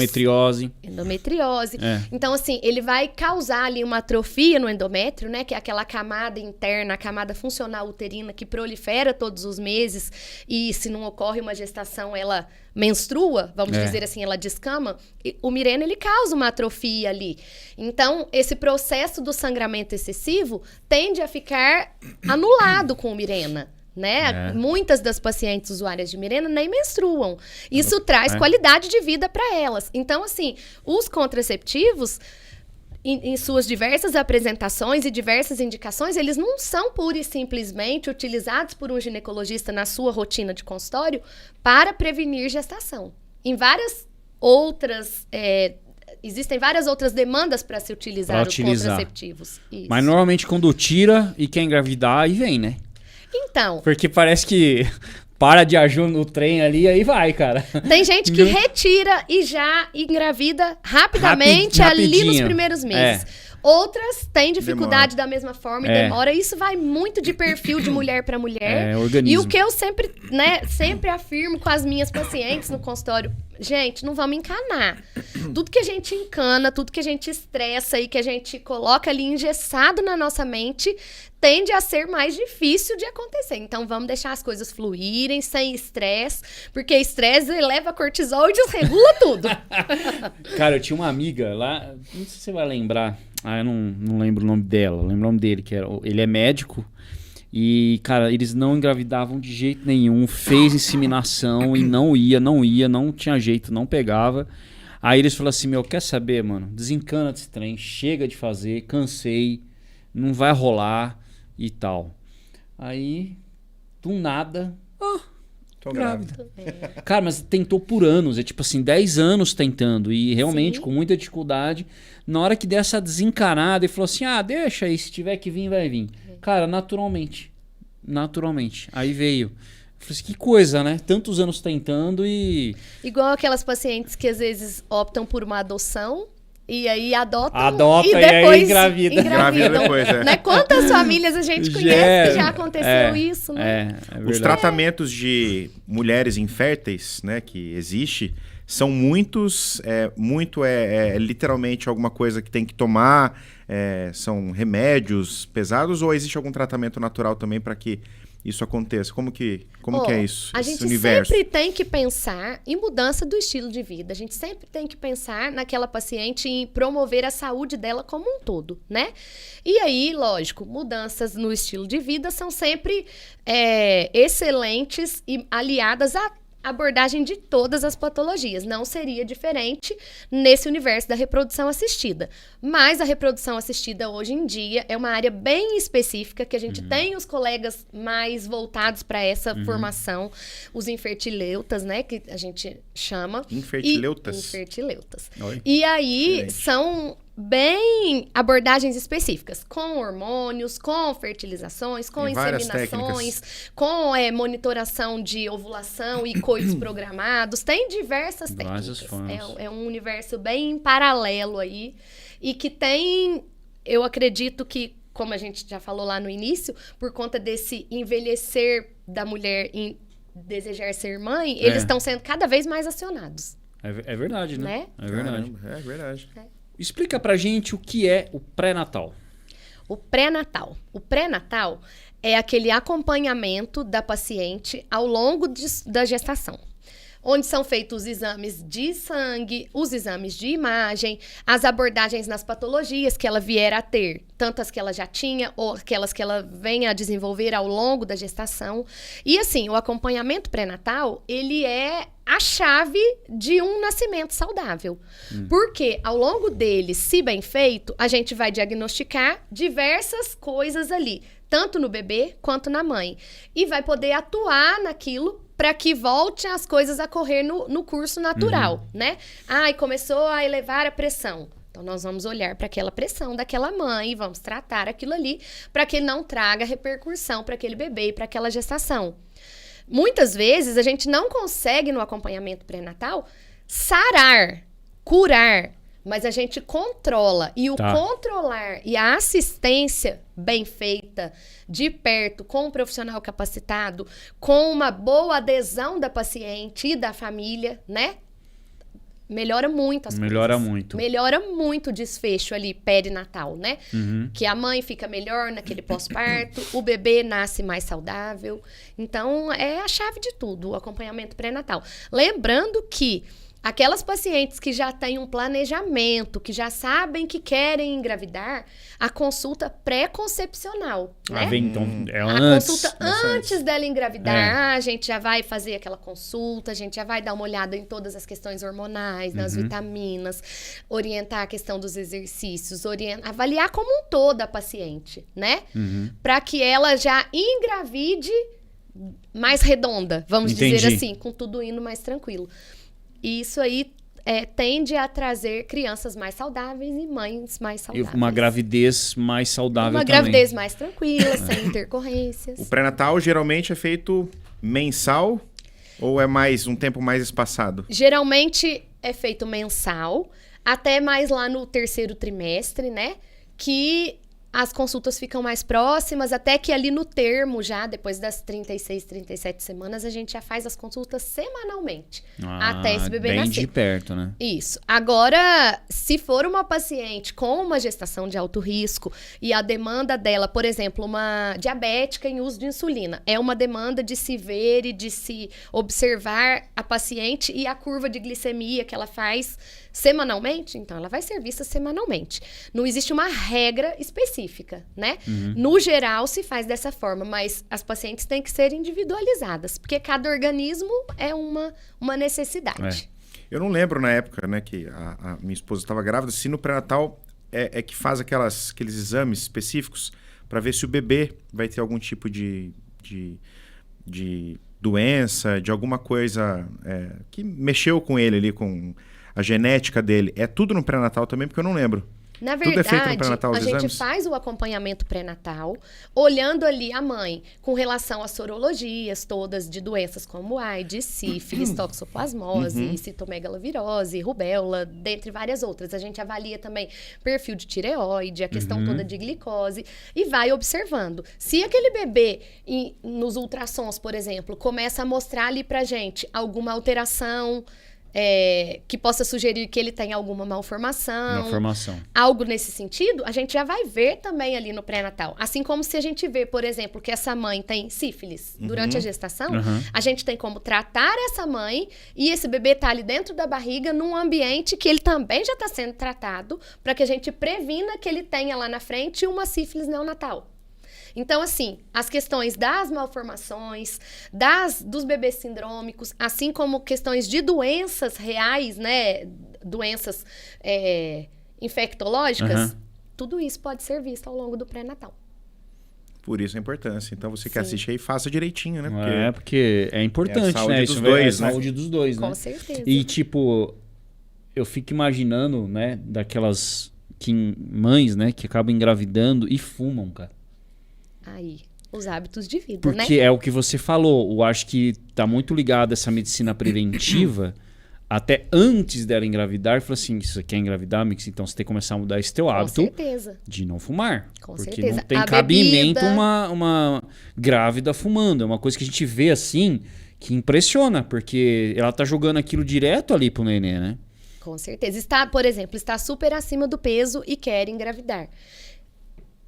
Speaker 3: Endometriose. Então, assim, ele vai causar ali uma atrofia no endométrio, né? Que é aquela camada interna, a camada funcional uterina que prolifera todos os meses e se não ocorre uma gestação, ela menstrua, vamos dizer assim, ela descama. O Mirena, ele causa uma atrofia ali. Então, esse processo do sangramento excessivo tende a ficar anulado com o Mirena. Né? Muitas das pacientes usuárias de Mirena nem menstruam. Isso traz qualidade de vida para elas. Então, assim, os contraceptivos, em suas diversas apresentações e diversas indicações, eles não são pura e simplesmente utilizados por um ginecologista na sua rotina de consultório para prevenir gestação. Em várias outras... existem várias outras demandas para se utilizar os contraceptivos. Isso.
Speaker 2: Mas normalmente quando tira e quer engravidar, aí vem, né?
Speaker 3: Então...
Speaker 2: Porque parece que para de agir no trem ali, aí vai, cara.
Speaker 3: Tem gente que retira e já engravida rapidamente ali nos primeiros meses. Outras têm dificuldade da mesma forma e demora. Isso vai muito de perfil de mulher para mulher.
Speaker 2: Organismo.
Speaker 3: E o que eu sempre, sempre afirmo com as minhas pacientes no consultório, gente, não vamos encanar. Tudo que a gente encana, tudo que a gente estressa e que a gente coloca ali engessado na nossa mente, tende a ser mais difícil de acontecer. Então, vamos deixar as coisas fluírem, sem estresse, porque estresse eleva cortisol e desregula tudo.
Speaker 2: Cara, eu tinha uma amiga lá, não sei se você vai lembrar, eu não lembro o nome dela, eu lembro o nome dele, ele é médico, e, cara, eles não engravidavam de jeito nenhum, fez inseminação e não tinha jeito, não pegava. Aí eles falaram assim, quer saber, mano, desencana desse trem, chega de fazer, cansei, não vai rolar e tal. Aí, do nada,
Speaker 1: tô grávida.
Speaker 2: Cara, mas tentou por anos, tipo assim, 10 anos tentando e realmente com muita dificuldade. Na hora que deu essa desencanada, ele falou assim, deixa aí, se tiver que vir, vai vir. Cara, naturalmente. Aí veio. Eu falei assim, que coisa, né? Tantos anos tentando e... Igual
Speaker 3: aquelas pacientes que às vezes optam por uma adoção e aí adotam
Speaker 2: e depois engravidam.
Speaker 1: Depois,
Speaker 3: né? Quantas famílias a gente conhece que já aconteceu isso, né?
Speaker 1: Os tratamentos de mulheres inférteis, né, que existe, são muitos, literalmente alguma coisa que tem que tomar, são remédios pesados ou existe algum tratamento natural também para que isso aconteça? Como que é isso?
Speaker 3: A gente sempre tem que pensar em mudança do estilo de vida. A gente sempre tem que pensar naquela paciente em promover a saúde dela como um todo, né? E aí, lógico, mudanças no estilo de vida são sempre excelentes e aliadas a abordagem de todas as patologias. Não seria diferente nesse universo da reprodução assistida. Mas a reprodução assistida hoje em dia é uma área bem específica que a gente tem os colegas mais voltados para essa formação, os infertileutas, né, que a gente chama.
Speaker 1: Infertileutas?
Speaker 3: Infertileutas.
Speaker 1: Oi.
Speaker 3: E aí
Speaker 1: Excelente.
Speaker 3: são bem abordagens específicas, com hormônios, com fertilizações, com
Speaker 1: Tem várias
Speaker 3: inseminações, com monitoração de ovulação e coitos programados. Tem diversas técnicas. É um universo bem paralelo aí e que tem, eu acredito que, como a gente já falou lá no início, por conta desse envelhecer da mulher em desejar ser mãe, eles estão sendo cada vez mais acionados.
Speaker 2: É verdade, né? É verdade.
Speaker 1: Caramba, é verdade.
Speaker 2: Explica pra gente o que é o pré-natal.
Speaker 3: O pré-natal. O pré-natal é aquele acompanhamento da paciente ao longo da gestação, onde são feitos os exames de sangue, os exames de imagem, as abordagens nas patologias que ela vier a ter, tantas que ela já tinha ou aquelas que ela venha a desenvolver ao longo da gestação. E assim, o acompanhamento pré-natal, ele é a chave de um nascimento saudável. Porque ao longo dele, se bem feito, a gente vai diagnosticar diversas coisas ali, tanto no bebê quanto na mãe. E vai poder atuar naquilo para que volte as coisas a correr no curso natural, né? Ai, começou a elevar a pressão. Então, nós vamos olhar para aquela pressão daquela mãe e vamos tratar aquilo ali para que não traga repercussão para aquele bebê e para aquela gestação. Muitas vezes, a gente não consegue, no acompanhamento pré-natal, sarar, curar, mas a gente controla. E o controlar e a assistência bem feita, de perto, com um profissional capacitado, com uma boa adesão da paciente e da família, né? Melhora muito as coisas. Melhora muito o desfecho ali, perinatal, né? Que a mãe fica melhor naquele pós-parto, o bebê nasce mais saudável. Então, é a chave de tudo, o acompanhamento pré-natal. Lembrando que aquelas pacientes que já têm um planejamento, que já sabem que querem engravidar, a consulta pré-concepcional, né?
Speaker 2: Então,
Speaker 3: Consulta antes dela engravidar, a gente já vai fazer aquela consulta, a gente já vai dar uma olhada em todas as questões hormonais, nas vitaminas, orientar a questão dos exercícios, avaliar como um todo a paciente, né? Para que ela já engravide mais redonda, vamos dizer assim, com tudo indo mais tranquilo. E isso aí tende a trazer crianças mais saudáveis e mães mais saudáveis.
Speaker 2: E uma gravidez mais saudável também.
Speaker 3: Uma gravidez mais tranquila, sem intercorrências.
Speaker 1: O pré-natal geralmente é feito mensal ou é mais um tempo mais espaçado?
Speaker 3: Geralmente é feito mensal, até mais lá no 3º trimestre, né? Que as consultas ficam mais próximas, até que ali no termo já, depois das 36, 37 semanas, a gente já faz as consultas semanalmente, até esse bebê nascer.
Speaker 2: Bem de perto, né?
Speaker 3: Isso. Agora, se for uma paciente com uma gestação de alto risco e a demanda dela, por exemplo, uma diabética em uso de insulina, é uma demanda de se ver e de se observar a paciente e a curva de glicemia que ela faz semanalmente, então ela vai ser vista semanalmente. Não existe uma regra específica, né? No geral, se faz dessa forma, mas as pacientes têm que ser individualizadas, porque cada organismo é uma necessidade.
Speaker 1: Eu não lembro na época, né, que a minha esposa estava grávida, se no pré-natal é que faz aqueles exames específicos para ver se o bebê vai ter algum tipo de doença, de alguma coisa que mexeu com ele ali, com a genética dele. É tudo no pré-natal também, porque eu não lembro.
Speaker 3: Na verdade,
Speaker 1: tudo é feito no pré-natal,
Speaker 3: a gente faz o acompanhamento pré-natal, olhando ali a mãe com relação às sorologias todas de doenças como AIDS, sífilis, toxoplasmose, citomegalovirose, rubéola, dentre várias outras. A gente avalia também perfil de tireoide, a questão toda de glicose e vai observando. Se aquele bebê, nos ultrassons, por exemplo, começa a mostrar ali pra gente alguma alteração que possa sugerir que ele tem alguma malformação.
Speaker 2: Malformação.
Speaker 3: Algo nesse sentido, a gente já vai ver também ali no pré-natal. Assim como se a gente vê, por exemplo, que essa mãe tem sífilis durante a gestação, a gente tem como tratar essa mãe e esse bebê tá ali dentro da barriga num ambiente que ele também já está sendo tratado para que a gente previna que ele tenha lá na frente uma sífilis neonatal. Então, assim, as questões das malformações, dos bebês sindrômicos, assim como questões de doenças reais, né? Doenças infectológicas, tudo isso pode ser visto ao longo do pré-natal.
Speaker 1: Por isso a importância. Então, você que assiste aí, faça direitinho, né?
Speaker 2: Porque é importante,
Speaker 1: saúde
Speaker 2: né?
Speaker 1: dos
Speaker 2: Isso
Speaker 1: dois,
Speaker 2: é a saúde dos dois, né?
Speaker 3: Com certeza.
Speaker 2: E, tipo, eu fico imaginando, né? Daquelas mães, né? Que acabam engravidando e fumam, cara.
Speaker 3: Aí, os hábitos de vida, né?
Speaker 2: Porque é o que você falou. Eu acho que tá muito ligado essa medicina preventiva até antes dela engravidar. Falou assim, se você quer engravidar, Mix, então você tem que começar a mudar esse teu hábito de não fumar.
Speaker 3: Com
Speaker 2: porque
Speaker 3: certeza.
Speaker 2: Não tem
Speaker 3: A
Speaker 2: cabimento
Speaker 3: bebida...
Speaker 2: uma grávida fumando. É uma coisa que a gente vê assim, que impressiona. Porque ela tá jogando aquilo direto ali pro neném, né?
Speaker 3: Com certeza. Por exemplo, está super acima do peso e quer engravidar.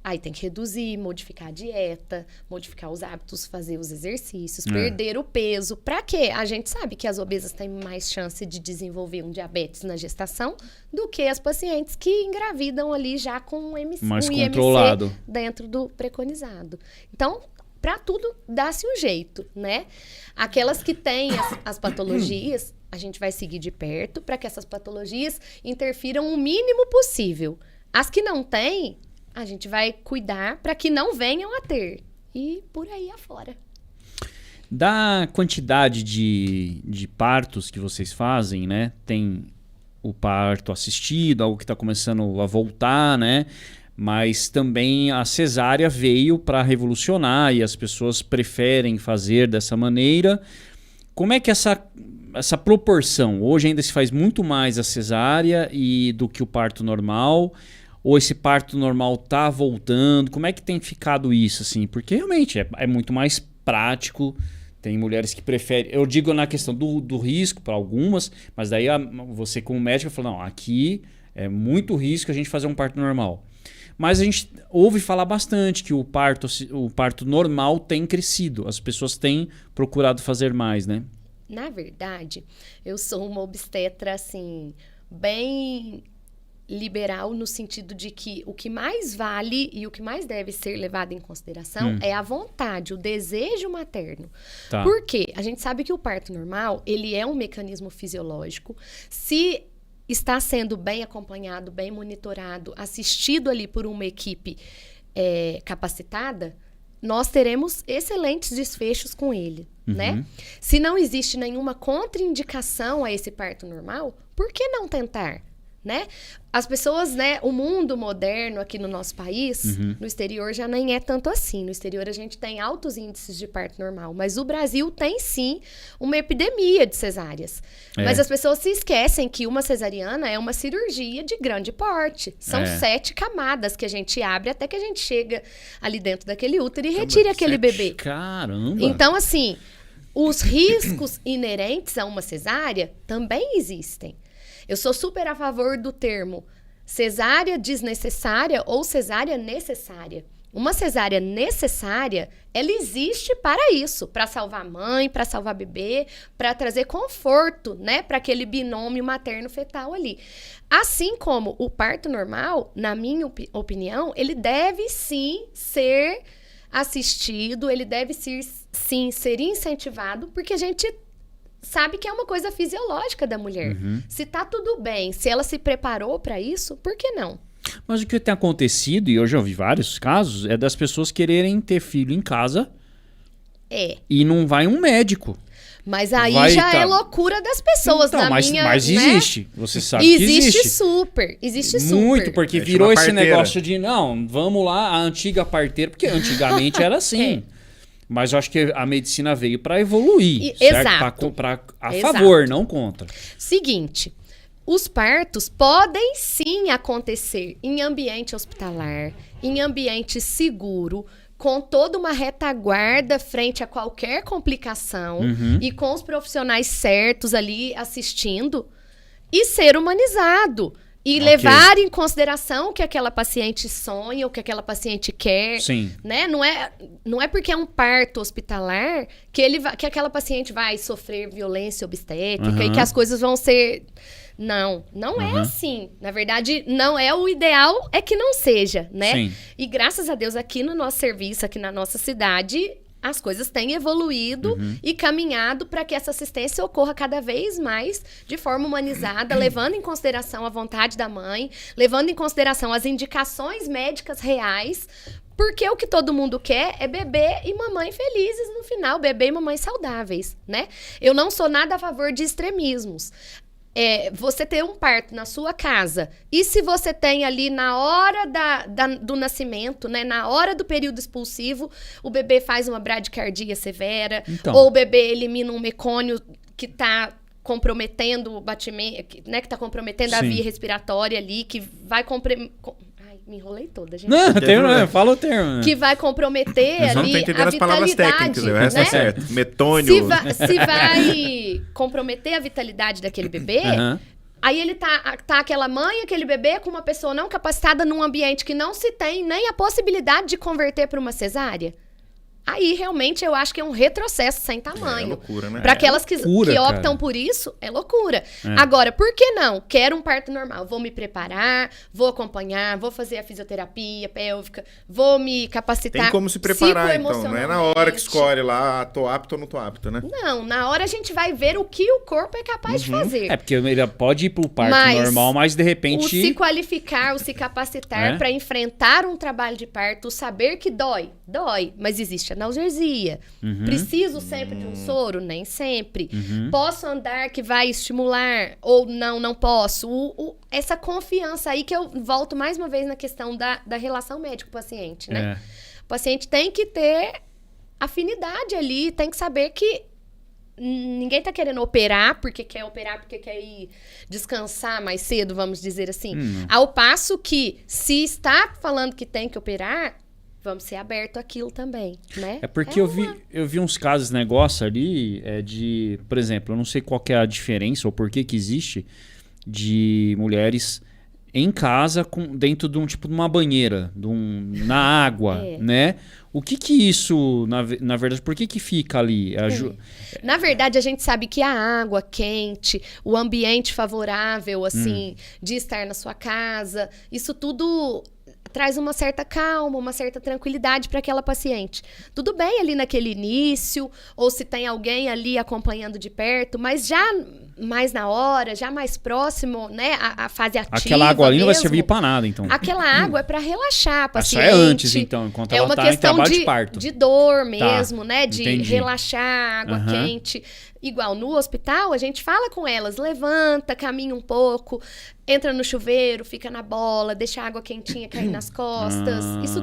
Speaker 3: Aí tem que reduzir, modificar a dieta, modificar os hábitos, fazer os exercícios, perder o peso. Pra quê? A gente sabe que as obesas têm mais chance de desenvolver um diabetes na gestação do que as pacientes que engravidam ali já com um IMC dentro do preconizado. Então, pra tudo, dá-se um jeito, né? Aquelas que têm as patologias, a gente vai seguir de perto para que essas patologias interfiram o mínimo possível. As que não têm, a gente vai cuidar para que não venham a ter. E por aí afora.
Speaker 2: Da quantidade de partos que vocês fazem, né? Tem o parto assistido, algo que está começando a voltar, né? Mas também a cesárea veio para revolucionar e as pessoas preferem fazer dessa maneira. Como é que essa proporção? Hoje ainda se faz muito mais a cesárea do que o parto normal. Ou esse parto normal tá voltando? Como é que tem ficado isso, assim? Porque realmente é muito mais prático. Tem mulheres que preferem... Eu digo na questão do risco para algumas, mas daí você como médico fala, não, aqui é muito risco a gente fazer um parto normal. Mas a gente ouve falar bastante que o parto normal tem crescido. As pessoas têm procurado fazer mais, né?
Speaker 3: Na verdade, eu sou uma obstetra, assim, bem... liberal no sentido de que o que mais vale e o que mais deve ser levado em consideração é a vontade, o desejo materno.
Speaker 2: Tá.
Speaker 3: Por quê? A gente sabe que o parto normal, ele é um mecanismo fisiológico. Se está sendo bem acompanhado, bem monitorado, assistido ali por uma equipe capacitada, nós teremos excelentes desfechos com ele, né? Se não existe nenhuma contraindicação a esse parto normal, por que não tentar? Né? As pessoas, né? O mundo moderno aqui no nosso país, no exterior já nem é tanto assim. No exterior a gente tem altos índices de parto normal, mas o Brasil tem sim uma epidemia de cesáreas. Mas as pessoas se esquecem que uma cesariana é uma cirurgia de grande porte. São 7 camadas que a gente abre até que a gente chega ali dentro daquele útero e retire aquele bebê.
Speaker 2: Caramba!
Speaker 3: Então, assim, os riscos inerentes a uma cesárea também existem. Eu sou super a favor do termo cesárea desnecessária ou cesárea necessária. Uma cesárea necessária, ela existe para isso, para salvar a mãe, para salvar bebê, para trazer conforto, né, para aquele binômio materno-fetal ali. Assim como o parto normal, na minha opinião, ele deve sim ser assistido, ele deve sim ser incentivado, porque a gente sabe que é uma coisa fisiológica da mulher. Se tá tudo bem, se ela se preparou para isso, por que não?
Speaker 2: Mas o que tem acontecido, e eu já ouvi vários casos, é das pessoas quererem ter filho em casa e não vai um médico.
Speaker 3: Mas aí é loucura das pessoas, então,
Speaker 2: mas existe, né? Você sabe que existe.
Speaker 3: Existe super.
Speaker 2: Muito, porque virou esse negócio de, não, vamos lá, a antiga parteira, porque antigamente era assim. Mas eu acho que a medicina veio para evoluir, certo? A favor, não contra.
Speaker 3: Seguinte, os partos podem sim acontecer em ambiente hospitalar, em ambiente seguro, com toda uma retaguarda frente a qualquer complicação e com os profissionais certos ali assistindo e ser humanizado. E levar em consideração o que aquela paciente sonha, o que aquela paciente quer.
Speaker 2: Sim.
Speaker 3: Né? Não é porque é um parto hospitalar que aquela paciente vai sofrer violência obstétrica e que as coisas vão ser... Não é assim. Na verdade, não é o ideal, é que não seja, né?
Speaker 2: Sim.
Speaker 3: E graças a Deus, aqui no nosso serviço, aqui na nossa cidade, as coisas têm evoluído e caminhado para que essa assistência ocorra cada vez mais de forma humanizada, levando em consideração a vontade da mãe, levando em consideração as indicações médicas reais, porque o que todo mundo quer é bebê e mamãe felizes no final, bebê e mamãe saudáveis, né? Eu não sou nada a favor de extremismos. Você ter um parto na sua casa, e se você tem ali na hora do nascimento, né, na hora do período expulsivo, o bebê faz uma bradicardia severa, ou o bebê elimina um mecônio que está comprometendo o batimento, né, que está comprometendo a via respiratória ali, que vai me enrolei toda, gente.
Speaker 2: Não, fala o termo. Né?
Speaker 3: Que vai comprometer ali a
Speaker 1: as palavras técnicas,
Speaker 3: né?
Speaker 1: Essa é certo. Metônio.
Speaker 3: Se vai comprometer a vitalidade daquele bebê, aí ele tá aquela mãe, aquele bebê com uma pessoa não capacitada num ambiente que não se tem nem a possibilidade de converter para uma cesárea. Aí, realmente, eu acho que é um retrocesso sem tamanho.
Speaker 1: É loucura, né?
Speaker 3: Para aquelas que optam por isso, é loucura. Agora, por que não? Quero um parto normal. Vou me preparar, vou acompanhar, vou fazer a fisioterapia pélvica, vou me capacitar.
Speaker 1: Tem como se preparar, então. Não é na hora que escolhe lá, tô apto ou não tô apto, né?
Speaker 3: Não, na hora a gente vai ver o que o corpo é capaz de fazer.
Speaker 2: Porque ele pode ir pro parto normal, mas de repente...
Speaker 3: O se qualificar, o se capacitar para enfrentar um trabalho de parto, saber que dói, mas existe analgesia. Preciso sempre de um soro? Nem sempre. Posso andar que vai estimular? Ou não posso? Essa confiança aí que eu volto mais uma vez na questão da relação médico-paciente, né? O paciente tem que ter afinidade ali, tem que saber que ninguém tá querendo operar porque quer ir descansar mais cedo, vamos dizer assim. Ao passo que, se está falando que tem que operar, vamos ser aberto àquilo também, né?
Speaker 2: Porque eu vi uns casos, negócio ali, por exemplo, eu não sei qual que é a diferença ou por que existe de mulheres em casa dentro de de uma banheira, na água, né? O que isso, na verdade, por que fica ali?
Speaker 3: Na verdade, a gente sabe que a água quente, o ambiente favorável, assim, de estar na sua casa, isso tudo traz uma certa calma, uma certa tranquilidade para aquela paciente. Tudo bem ali naquele início, ou se tem alguém ali acompanhando de perto, mas já mais na hora, já mais próximo, né, a fase ativa.
Speaker 2: Aquela água ali não vai servir para nada, então.
Speaker 3: Aquela água é para relaxar a paciente.
Speaker 2: Essa é antes, então, enquanto ela tá em trabalho de parto.
Speaker 3: De dor mesmo, né, de
Speaker 2: entendi.
Speaker 3: Relaxar, água quente. Igual no hospital, a gente fala com elas, levanta, caminha um pouco, entra no chuveiro, fica na bola, deixa a água quentinha cair nas costas. Isso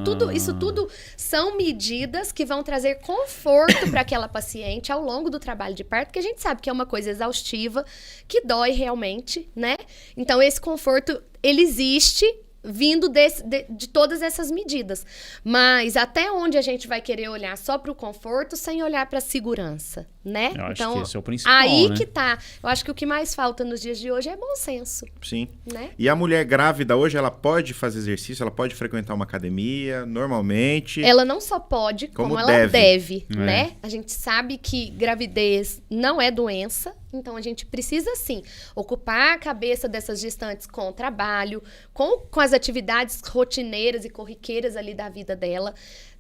Speaker 3: tudo são medidas que vão trazer conforto para aquela paciente ao longo do trabalho de parto, que a gente sabe que é uma coisa exaustiva, que dói realmente, né? Então, esse conforto, ele existe vindo de todas essas medidas. Mas até onde a gente vai querer olhar só para o conforto sem olhar para a segurança, né?
Speaker 2: Eu acho
Speaker 3: então,
Speaker 2: que esse é o principal,
Speaker 3: aí
Speaker 2: né?
Speaker 3: que tá. Eu acho que o que mais falta nos dias de hoje é bom senso.
Speaker 1: Sim.
Speaker 3: Né?
Speaker 1: E a mulher grávida hoje, ela pode fazer exercício, ela pode frequentar uma academia normalmente?
Speaker 3: Ela não só pode, como ela deve, né? A gente sabe que gravidez não é doença, então a gente precisa, sim, ocupar a cabeça dessas gestantes com o trabalho, com as atividades rotineiras e corriqueiras ali da vida dela.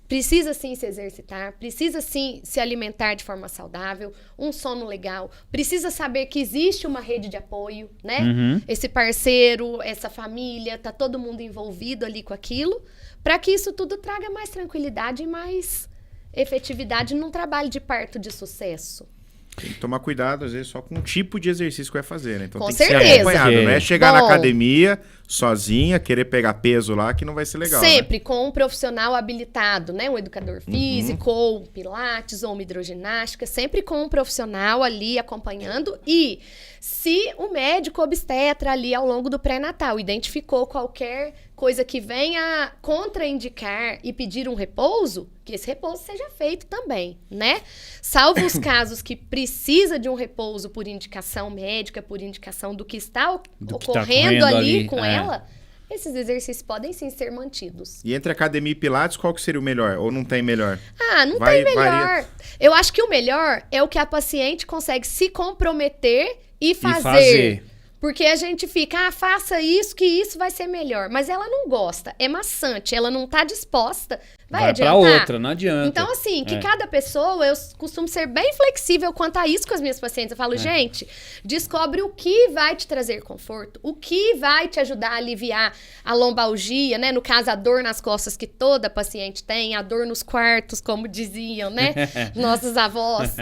Speaker 3: Precisa, sim, se exercitar, precisa, sim, se alimentar de forma saudável, um sono legal, precisa saber que existe uma rede de apoio, né? Esse parceiro, essa família, tá todo mundo envolvido ali com aquilo, para que isso tudo traga mais tranquilidade e mais efetividade num trabalho de parto de sucesso.
Speaker 1: Tem que tomar cuidado, às vezes, só com o tipo de exercício que vai fazer, né? Então
Speaker 3: com
Speaker 1: tem
Speaker 3: certeza.
Speaker 1: que ser acompanhado, não é chegar na academia sozinha, querer pegar peso lá, que não vai ser legal.
Speaker 3: Sempre,
Speaker 1: né?
Speaker 3: Com um profissional habilitado, né? Um educador físico, ou pilates, ou uma hidroginástica, sempre com um profissional ali acompanhando. E se o médico obstetra ali ao longo do pré-natal identificou qualquer coisa que venha contraindicar e pedir um repouso, que esse repouso seja feito também, né? Salvo os casos que precisa de um repouso por indicação médica, por indicação do que está ocorrendo ali com ela, esses exercícios podem sim ser mantidos.
Speaker 1: E entre academia e pilates, qual que seria o melhor? Ou não tem melhor?
Speaker 3: Não tem melhor. Varia. Eu acho que o melhor é o que a paciente consegue se comprometer e fazer. Porque a gente fica, faça isso, que isso vai ser melhor. Mas ela não gosta, é maçante, ela não tá disposta, vai adiantar.
Speaker 2: Pra outra, não adianta.
Speaker 3: Então, assim, que cada pessoa, eu costumo ser bem flexível quanto a isso com as minhas pacientes. Eu falo, gente, descobre o que vai te trazer conforto, o que vai te ajudar a aliviar a lombalgia, né? No caso, a dor nas costas que toda paciente tem, a dor nos quartos, como diziam, né? Nossos avós.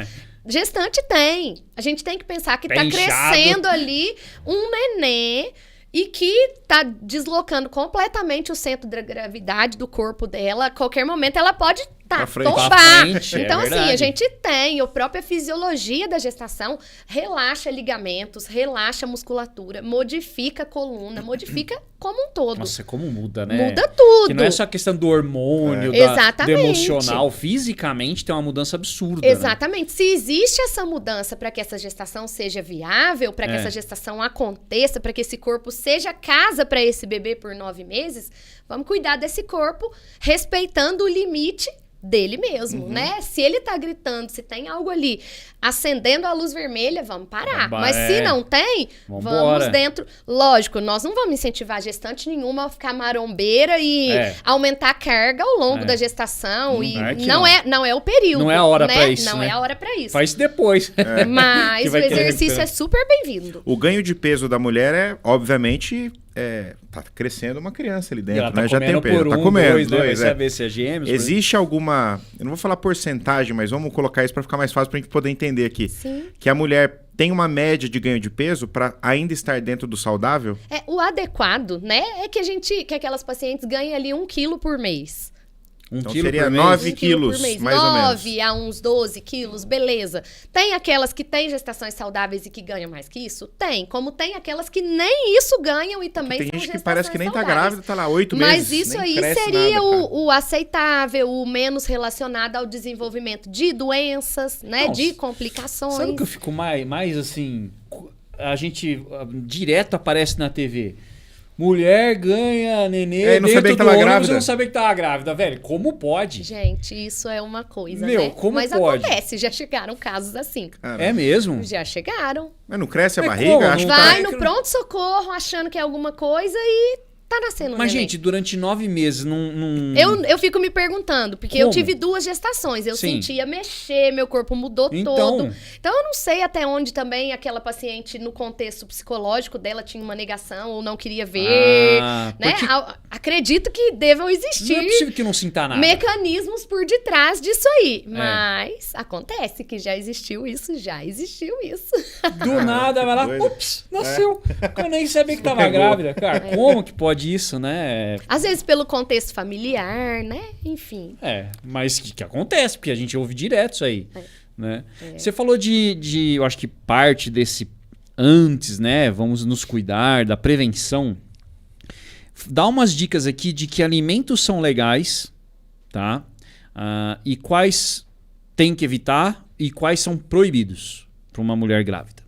Speaker 3: Gestante tem. A gente tem que pensar que tá crescendo ali um nenê e que tá deslocando completamente o centro da gravidade do corpo dela. A qualquer momento ela pode tombar. Então, assim, a gente tem a própria fisiologia da gestação, relaxa ligamentos, relaxa musculatura, modifica a coluna, modifica como um todo.
Speaker 2: Nossa, como muda, né?
Speaker 3: Muda tudo.
Speaker 2: Que não é só questão do hormônio, do emocional. Fisicamente tem uma mudança absurda.
Speaker 3: Exatamente. Né? Se existe essa mudança para que essa gestação seja viável, para que essa gestação aconteça, para que esse corpo seja casa para esse bebê por 9 meses, vamos cuidar desse corpo respeitando o limite dele mesmo, né? Se ele tá gritando, se tem algo ali acendendo a luz vermelha, vamos parar. Mas se não tem, vamos dentro. Lógico, nós não vamos incentivar gestante nenhuma a ficar marombeira e aumentar a carga ao longo da gestação. E não é o período.
Speaker 2: Não é a hora pra isso.
Speaker 3: Não é a hora pra isso.
Speaker 2: Faz depois.
Speaker 3: Mas o exercício é super bem-vindo.
Speaker 1: O ganho de peso da mulher obviamente, tá crescendo uma criança ali dentro, né? Já tem peso. Tá comendo, dois,
Speaker 2: saber se é gêmeos.
Speaker 1: Existe alguma, eu não vou falar porcentagem, mas vamos colocar isso para ficar mais fácil pra gente poder entender aqui.
Speaker 3: Sim.
Speaker 1: Que a mulher tem uma média de ganho de peso para ainda estar dentro do saudável?
Speaker 3: O adequado, né? É que aquelas pacientes ganhem ali 1 quilo por mês.
Speaker 1: Então seria 9 quilos, mais ou menos.
Speaker 3: 9 a uns 12 quilos, beleza. Tem aquelas que têm gestações saudáveis e que ganham mais que isso? Tem. Como tem aquelas que nem isso ganham e também são
Speaker 1: gestações saudáveis. Tem gente que
Speaker 3: saudáveis.
Speaker 1: Parece que nem tá grávida, tá lá 8 meses.
Speaker 3: Mas isso aí seria o aceitável, o menos relacionado ao desenvolvimento de doenças, né? De complicações.
Speaker 2: Sabe o que eu fico mais assim... A gente direto aparece na TV... Mulher ganha nenê
Speaker 1: não sabia que tava grávida.
Speaker 2: Não sabia que tava grávida, velho. Como pode?
Speaker 3: Gente, isso é uma coisa, né?
Speaker 2: Como pode?
Speaker 3: Acontece, já chegaram casos assim.
Speaker 1: Caramba.
Speaker 2: É mesmo?
Speaker 3: Já chegaram.
Speaker 1: Mas não cresce a barriga?
Speaker 3: Vai no pronto-socorro achando que é alguma coisa e tá nascendo
Speaker 2: Mas,
Speaker 3: neném.
Speaker 2: gente, durante 9 meses não...
Speaker 3: Eu fico me perguntando, porque eu tive 2 gestações. Eu sentia mexer, meu corpo mudou todo. Então, eu não sei até onde também aquela paciente, no contexto psicológico dela, tinha uma negação ou não queria ver. Né? Porque... Acredito que devam existir...
Speaker 2: Não é possível que não sinta nada.
Speaker 3: Mecanismos por detrás disso aí. Mas acontece que já existiu isso.
Speaker 2: Do nada, vai lá, ups, nasceu. Eu nem sabia que tava grávida. Cara, como que pode isso, né?
Speaker 3: Às vezes pelo contexto familiar, né? Enfim.
Speaker 2: Mas que acontece, porque a gente ouve direto isso aí. Né? Você falou de, eu acho que parte desse antes, né? Vamos nos cuidar, da prevenção. Dá umas dicas aqui de que alimentos são legais, tá? E quais tem que evitar e quais são proibidos para uma mulher grávida.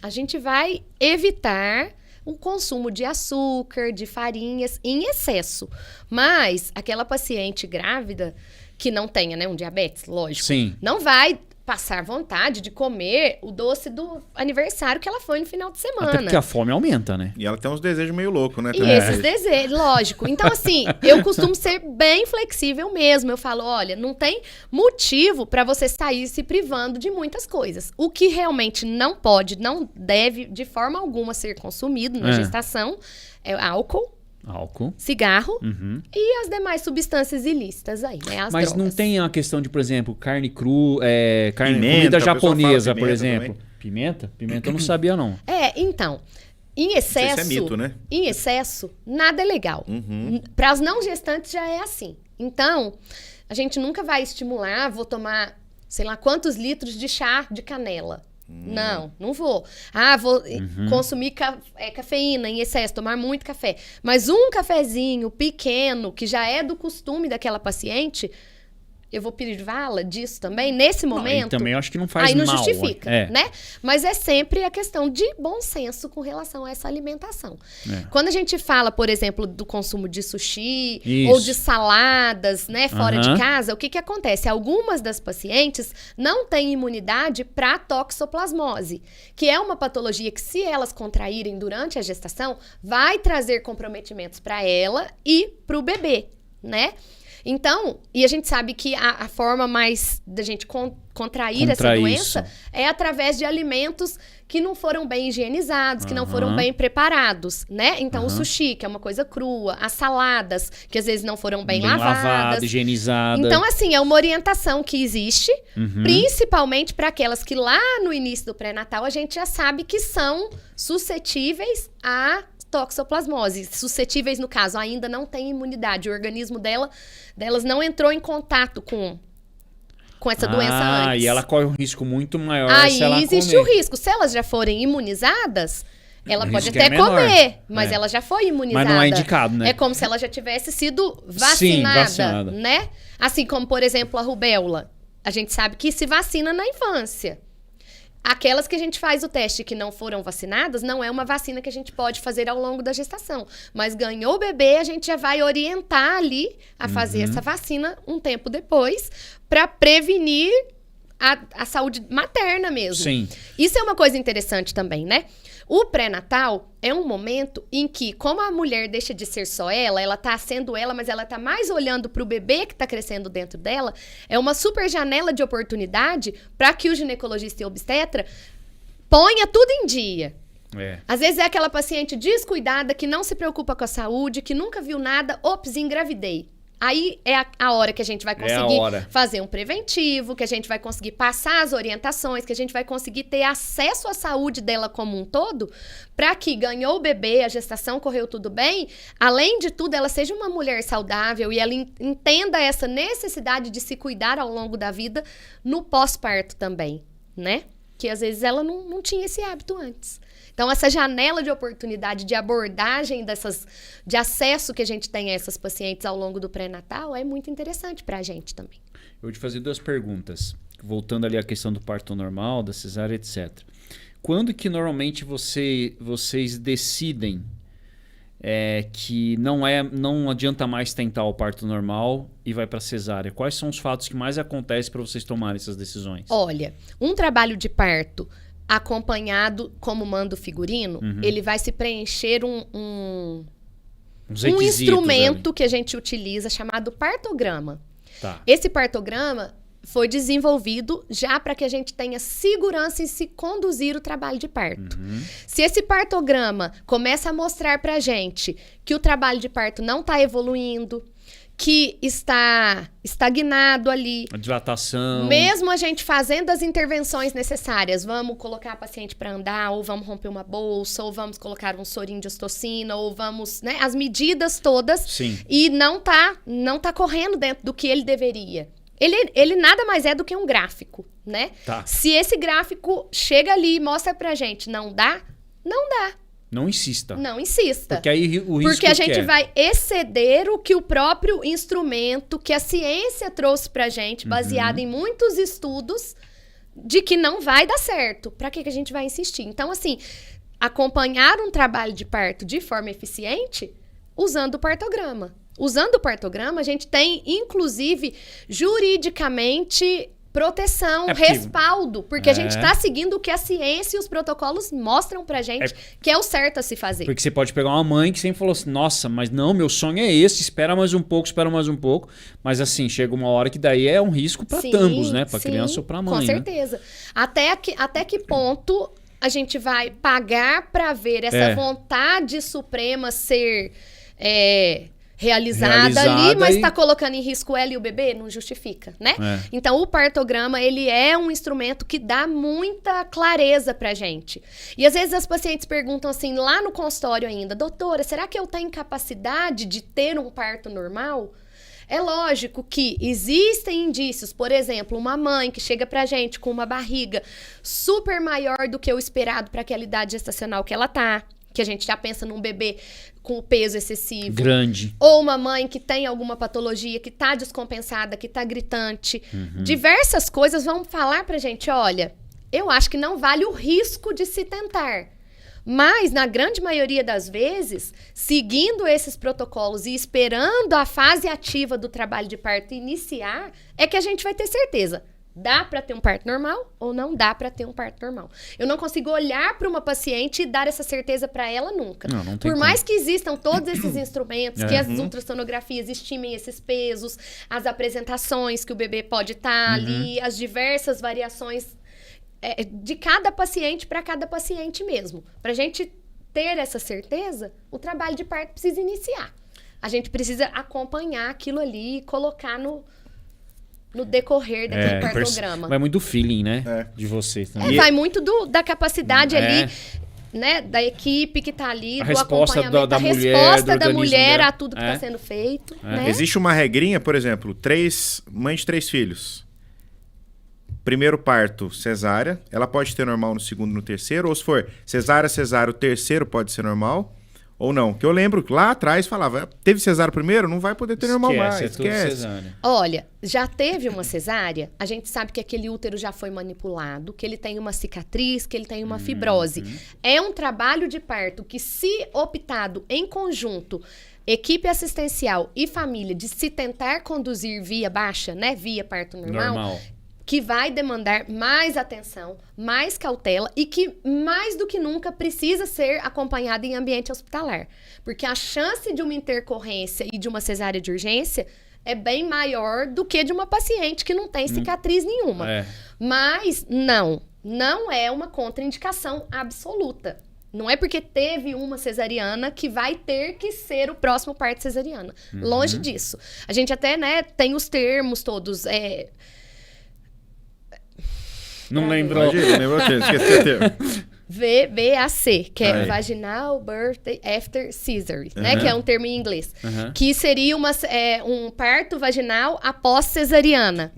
Speaker 3: A gente vai evitar o consumo de açúcar, de farinhas em excesso. Mas aquela paciente grávida que não tenha, né, um diabetes, lógico, não vai passar vontade de comer o doce do aniversário que ela foi no final de semana.
Speaker 2: Até porque a fome aumenta, né?
Speaker 1: E ela tem uns desejos meio loucos, né?
Speaker 3: E esses desejos, lógico. Então, assim, eu costumo ser bem flexível mesmo. Eu falo, olha, não tem motivo para você sair se privando de muitas coisas. O que realmente não pode, não deve, de forma alguma, ser consumido na gestação é álcool, cigarro e as demais substâncias ilícitas aí, né? As
Speaker 2: Mas
Speaker 3: drogas.
Speaker 2: não tem a questão de, por exemplo, carne crua, comida japonesa, por exemplo. Também. Pimenta? Pimenta eu não sabia, não.
Speaker 3: Então, em excesso...
Speaker 1: Isso é mito, né?
Speaker 3: Em excesso, nada é legal. Para as não gestantes já é assim. Então, a gente nunca vai estimular, vou tomar, sei lá, quantos litros de chá de canela. Não vou. Vou consumir cafeína em excesso, tomar muito café. Mas um cafezinho pequeno, que já é do costume daquela paciente, eu vou privá-la disso também, nesse momento.
Speaker 2: Aí também eu acho que não faz
Speaker 3: mal. Aí não
Speaker 2: mal,
Speaker 3: justifica, né? Mas é sempre a questão de bom senso com relação a essa alimentação. Quando a gente fala, por exemplo, do consumo de sushi ou de saladas, né, fora de casa, o que acontece? Algumas das pacientes não têm imunidade para toxoplasmose, que é uma patologia que, se elas contraírem durante a gestação, vai trazer comprometimentos para ela e para o bebê, né? Então, e a gente sabe que a forma mais da gente contrair essa doença é através de alimentos que não foram bem higienizados, que não foram bem preparados, né? Então, o sushi, que é uma coisa crua, as saladas, que às vezes não foram bem lavadas.
Speaker 2: Higienizadas.
Speaker 3: Então, assim, é uma orientação que existe, principalmente para aquelas que lá no início do pré-natal a gente já sabe que são suscetíveis a toxoplasmose. Suscetíveis, no caso, ainda não tem imunidade. O organismo delas não entrou em contato com essa doença antes.
Speaker 2: E ela corre um risco muito maior
Speaker 3: se
Speaker 2: ela
Speaker 3: existe
Speaker 2: comer.
Speaker 3: o risco. Se elas já forem imunizadas, ela pode até
Speaker 2: menor.
Speaker 3: Comer, mas ela já foi imunizada.
Speaker 2: Mas não é indicado, né?
Speaker 3: É como se ela já tivesse sido vacinada, né? Assim como, por exemplo, a rubéola. A gente sabe que se vacina na infância. Aquelas que a gente faz o teste que não foram vacinadas, não é uma vacina que a gente pode fazer ao longo da gestação. Mas ganhou o bebê, a gente já vai orientar ali a fazer essa vacina um tempo depois, para prevenir a saúde materna mesmo.
Speaker 2: Sim.
Speaker 3: Isso é uma coisa interessante também, né? O pré-natal é um momento em que, como a mulher deixa de ser só ela tá sendo ela, mas ela tá mais olhando para o bebê que tá crescendo dentro dela, é uma super janela de oportunidade para que o ginecologista e obstetra ponha tudo em dia. Às vezes é aquela paciente descuidada, que não se preocupa com a saúde, que nunca viu nada, engravidei. Aí é a hora que a gente vai conseguir fazer um preventivo, que a gente vai conseguir passar as orientações, que a gente vai conseguir ter acesso à saúde dela como um todo, para que ganhou o bebê, a gestação correu tudo bem, além de tudo, ela seja uma mulher saudável e ela entenda essa necessidade de se cuidar ao longo da vida no pós-parto também, né? Que às vezes ela não tinha esse hábito antes. Então, essa janela de oportunidade de abordagem de acesso que a gente tem a essas pacientes ao longo do pré-natal é muito interessante para a gente também.
Speaker 2: Eu vou te fazer 2 perguntas, voltando ali à questão do parto normal, da cesárea, etc. Quando que normalmente vocês decidem que não adianta mais tentar o parto normal e vai para cesárea? Quais são os fatos que mais acontecem para vocês tomarem essas decisões?
Speaker 3: Olha, um trabalho de parto acompanhado, como manda o figurino, ele vai se preencher um instrumento ali que a gente utiliza chamado partograma. Esse partograma foi desenvolvido já para que a gente tenha segurança em se conduzir o trabalho de parto. Se esse partograma começa a mostrar para a gente que o trabalho de parto não está evoluindo, que está estagnado ali.
Speaker 2: A dilatação.
Speaker 3: Mesmo a gente fazendo as intervenções necessárias, vamos colocar a paciente para andar, ou vamos romper uma bolsa, ou vamos colocar um sorinho de ocitocina, ou vamos, né, as medidas todas.
Speaker 2: Sim.
Speaker 3: E não tá correndo dentro do que ele deveria. Ele nada mais é do que um gráfico, né? Se esse gráfico chega ali e mostra pra gente, não dá, não dá.
Speaker 2: Não insista.
Speaker 3: Não insista.
Speaker 2: Porque aí o risco
Speaker 3: Porque a gente vai exceder o que o próprio instrumento, que a ciência trouxe pra gente, baseado em muitos estudos, de que não vai dar certo. Pra que a gente vai insistir? Então, assim, acompanhar um trabalho de parto de forma eficiente usando o partograma. Usando o partograma, a gente tem, inclusive, juridicamente proteção, respaldo, porque a gente está seguindo o que a ciência e os protocolos mostram pra gente que é o certo a se fazer.
Speaker 2: Porque você pode pegar uma mãe que sempre falou assim, nossa, mas não, meu sonho é esse, espera mais um pouco, mas assim, chega uma hora que daí é um risco para ambos, né? Pra criança ou pra mãe,
Speaker 3: com certeza. Né? Até que ponto a gente vai pagar para ver essa vontade suprema ser realizada ali, mas está colocando em risco ela e o bebê? Não justifica, né? Então, o partograma, ele é um instrumento que dá muita clareza pra gente. E às vezes as pacientes perguntam assim, lá no consultório ainda, doutora, será que eu tenho capacidade de ter um parto normal? É lógico que existem indícios, por exemplo, uma mãe que chega pra gente com uma barriga super maior do que o esperado para aquela idade gestacional que ela tá, que a gente já pensa num bebê com o peso excessivo.
Speaker 2: Grande.
Speaker 3: Ou uma mãe que tem alguma patologia, que tá descompensada, que tá gritante. Diversas coisas vão falar pra gente, olha, eu acho que não vale o risco de se tentar. Mas, na grande maioria das vezes, seguindo esses protocolos e esperando a fase ativa do trabalho de parto iniciar, é que a gente vai ter certeza. Dá para ter um parto normal ou não dá para ter um parto normal? Eu não consigo olhar para uma paciente e dar essa certeza para ela nunca.
Speaker 2: Não tem
Speaker 3: Por
Speaker 2: como.
Speaker 3: mais que existam todos esses instrumentos, que as ultrassonografias estimem esses pesos, as apresentações que o bebê pode estar ali, as diversas variações de cada paciente para cada paciente mesmo. Para a gente ter essa certeza, o trabalho de parto precisa iniciar. A gente precisa acompanhar aquilo ali e colocar no decorrer daquele partograma.
Speaker 2: Vai muito do feeling, né? De você também.
Speaker 3: Vai muito da capacidade ali, né? Da equipe que tá ali,
Speaker 2: A
Speaker 3: do
Speaker 2: resposta
Speaker 3: acompanhamento,
Speaker 2: da
Speaker 3: a
Speaker 2: mulher,
Speaker 3: resposta
Speaker 2: do
Speaker 3: da
Speaker 2: organismo
Speaker 3: mulher
Speaker 2: dela.
Speaker 3: a tudo que tá sendo feito. Né?
Speaker 1: Existe uma regrinha, por exemplo, mãe de 3 filhos. Primeiro parto, cesárea. Ela pode ter normal no segundo e no terceiro. Ou se for cesárea, o terceiro pode ser normal. Ou não. Que eu lembro que lá atrás falava, teve cesárea primeiro, não vai poder ter normal mais. Esquece.
Speaker 3: Olha, já teve uma cesárea, a gente sabe que aquele útero já foi manipulado, que ele tem uma cicatriz, que ele tem uma fibrose. É um trabalho de parto que, se optado em conjunto, equipe assistencial e família, de se tentar conduzir via baixa, né? Via parto normal. Que vai demandar mais atenção, mais cautela e que, mais do que nunca, precisa ser acompanhada em ambiente hospitalar. Porque a chance de uma intercorrência e de uma cesárea de urgência é bem maior do que de uma paciente que não tem cicatriz nenhuma. Mas não é uma contraindicação absoluta. Não é porque teve uma cesariana que vai ter que ser o próximo parto cesariana. Longe disso. A gente até, né, tem os termos todos...
Speaker 2: Não lembrou.
Speaker 1: Esqueci o termo.
Speaker 3: VBAC, que é Vaginal Birth After Cesarean, né? Que é um termo em inglês. Que seria um parto vaginal após cesariana.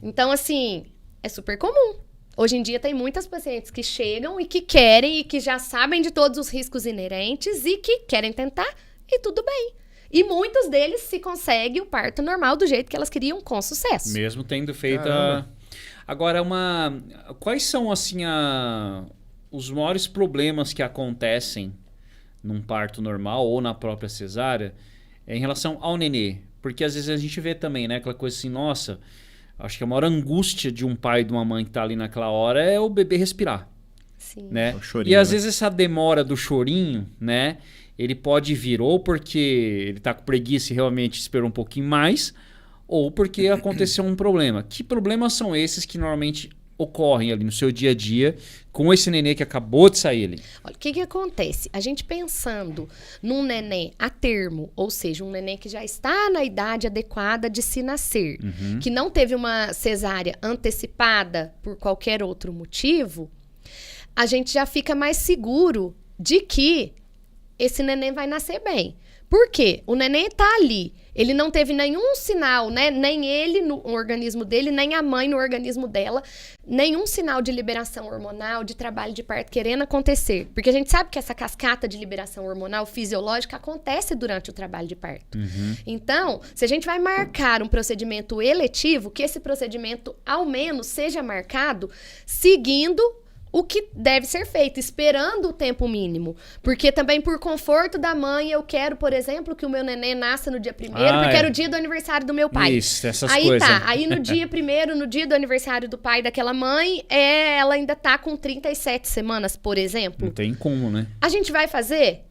Speaker 3: Então, assim, é super comum. Hoje em dia tem muitas pacientes que chegam e que querem e que já sabem de todos os riscos inerentes e que querem tentar e tudo bem. E muitos deles se conseguem o parto normal do jeito que elas queriam, com sucesso.
Speaker 2: Mesmo tendo feito Agora, quais são, assim, os maiores problemas que acontecem num parto normal ou na própria cesárea em relação ao nenê? Porque às vezes a gente vê também, né? Aquela coisa assim, nossa, acho que a maior angústia de um pai e de uma mãe que tá ali naquela hora é o bebê respirar.
Speaker 3: Sim.
Speaker 2: Né?
Speaker 1: Chorinho,
Speaker 2: e às vezes essa demora do chorinho, né? Ele pode vir ou porque ele tá com preguiça e realmente esperou um pouquinho mais, ou porque aconteceu um problema. Que problemas são esses que normalmente ocorrem ali no seu dia a dia com esse nenê que acabou de sair ali?
Speaker 3: Olha, o que acontece? A gente pensando num nenê a termo, ou seja, um nenê que já está na idade adequada de se nascer, que não teve uma cesárea antecipada por qualquer outro motivo, a gente já fica mais seguro de que esse neném vai nascer bem. Por quê? O neném está ali. Ele não teve nenhum sinal, né? Nem ele no organismo dele, nem a mãe no organismo dela. Nenhum sinal de liberação hormonal, de trabalho de parto querendo acontecer. Porque a gente sabe que essa cascata de liberação hormonal fisiológica acontece durante o trabalho de parto. Então, se a gente vai marcar um procedimento eletivo, que esse procedimento, ao menos, seja marcado seguindo o que deve ser feito, esperando o tempo mínimo. Porque também, por conforto da mãe, eu quero, por exemplo, que o meu neném nasça no dia 1º, porque era o dia do aniversário do meu pai.
Speaker 2: Isso, essas
Speaker 3: aí
Speaker 2: coisas.
Speaker 3: Aí no dia 1º, no dia do aniversário do pai daquela mãe, ela ainda tá com 37 semanas, por exemplo.
Speaker 2: Não tem como, né?
Speaker 3: A gente vai fazer?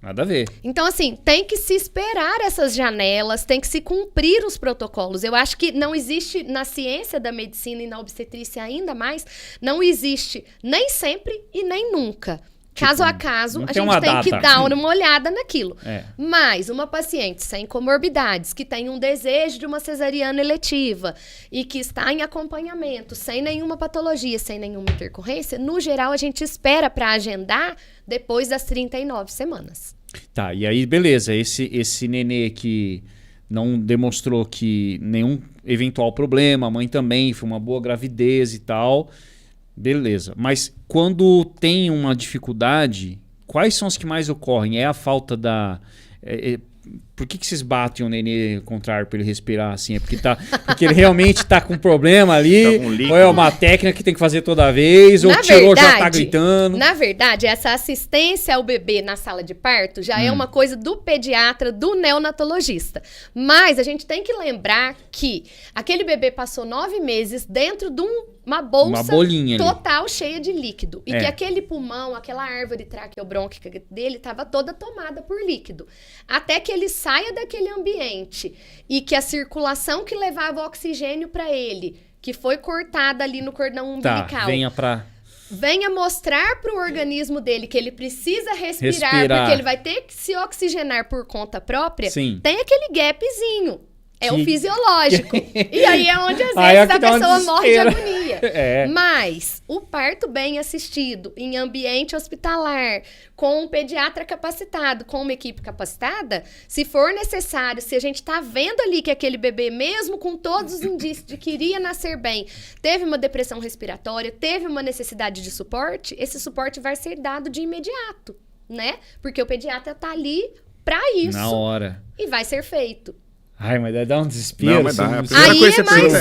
Speaker 2: Nada a ver.
Speaker 3: Então, assim, tem que se esperar essas janelas, tem que se cumprir os protocolos. Eu acho que não existe, na ciência da medicina e na obstetrícia ainda mais, não existe nem sempre e nem nunca. Caso a caso, a gente tem que dar uma olhada naquilo. Mas uma paciente sem comorbidades, que tem um desejo de uma cesariana eletiva e que está em acompanhamento, sem nenhuma patologia, sem nenhuma intercorrência, no geral a gente espera para agendar depois das 39 semanas.
Speaker 2: Tá, e aí beleza, esse nenê que não demonstrou que nenhum eventual problema, a mãe também, foi uma boa gravidez e tal. Beleza. Mas quando tem uma dificuldade, quais são as que mais ocorrem? É a falta da... Por que vocês batem o nenê contrário para ele respirar assim? É porque ele realmente tá com problema ali? Tá, ou é uma técnica que tem que fazer toda vez? Ou tirou, já tá gritando?
Speaker 3: Na verdade, essa assistência ao bebê na sala de parto já é uma coisa do pediatra, do neonatologista. Mas a gente tem que lembrar que aquele bebê passou 9 meses dentro de uma bolsa total cheia de líquido. E que aquele pulmão, aquela árvore traqueobrônquica dele estava toda tomada por líquido. Até que ele saia daquele ambiente e que a circulação que levava o oxigênio para ele, que foi cortada ali no cordão umbilical, venha mostrar para o organismo dele que ele precisa respirar, porque ele vai ter que se oxigenar por conta própria.
Speaker 2: Sim.
Speaker 3: Tem aquele gapzinho. É o fisiológico. E aí é onde, às vezes, a pessoa morre de agonia. Mas o parto bem assistido, em ambiente hospitalar, com um pediatra capacitado, com uma equipe capacitada, se for necessário, se a gente tá vendo ali que aquele bebê, mesmo com todos os indícios de que iria nascer bem, teve uma depressão respiratória, teve uma necessidade de suporte, esse suporte vai ser dado de imediato, né? Porque o pediatra tá ali pra isso.
Speaker 2: Na hora.
Speaker 3: E vai ser feito.
Speaker 2: Ai, mas deve dar um desespero.
Speaker 1: Não, mas dá.
Speaker 3: Aí é mais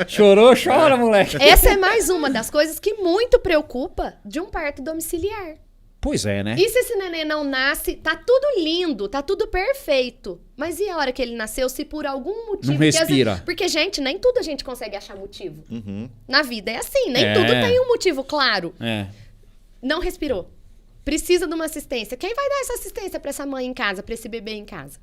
Speaker 2: Chorou, chora, moleque.
Speaker 3: Essa é mais uma das coisas que muito preocupa de um parto domiciliar.
Speaker 2: Pois é, né?
Speaker 3: E se esse neném não nasce, tá tudo lindo, tá tudo perfeito. Mas e a hora que ele nasceu, se por algum motivo...
Speaker 2: Não respira.
Speaker 3: Porque, gente, nem tudo a gente consegue achar motivo. Na vida é assim, nem tudo tem um motivo claro. Não respirou. Precisa de uma assistência. Quem vai dar essa assistência pra essa mãe em casa, pra esse bebê em casa?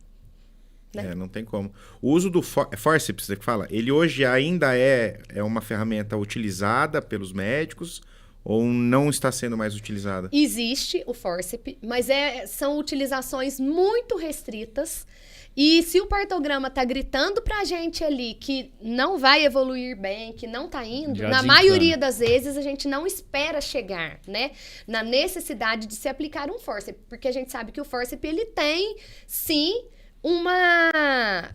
Speaker 3: Né?
Speaker 1: Não tem como. O uso do fórceps, que fala, ele hoje ainda é uma ferramenta utilizada pelos médicos ou não está sendo mais utilizada?
Speaker 3: Existe o fórceps, mas são utilizações muito restritas. E se o partograma tá gritando pra gente ali que não vai evoluir bem, que não tá indo, na maioria das vezes a gente não espera chegar, né? Na necessidade de se aplicar um fórceps, porque a gente sabe que o fórceps, ele tem, sim,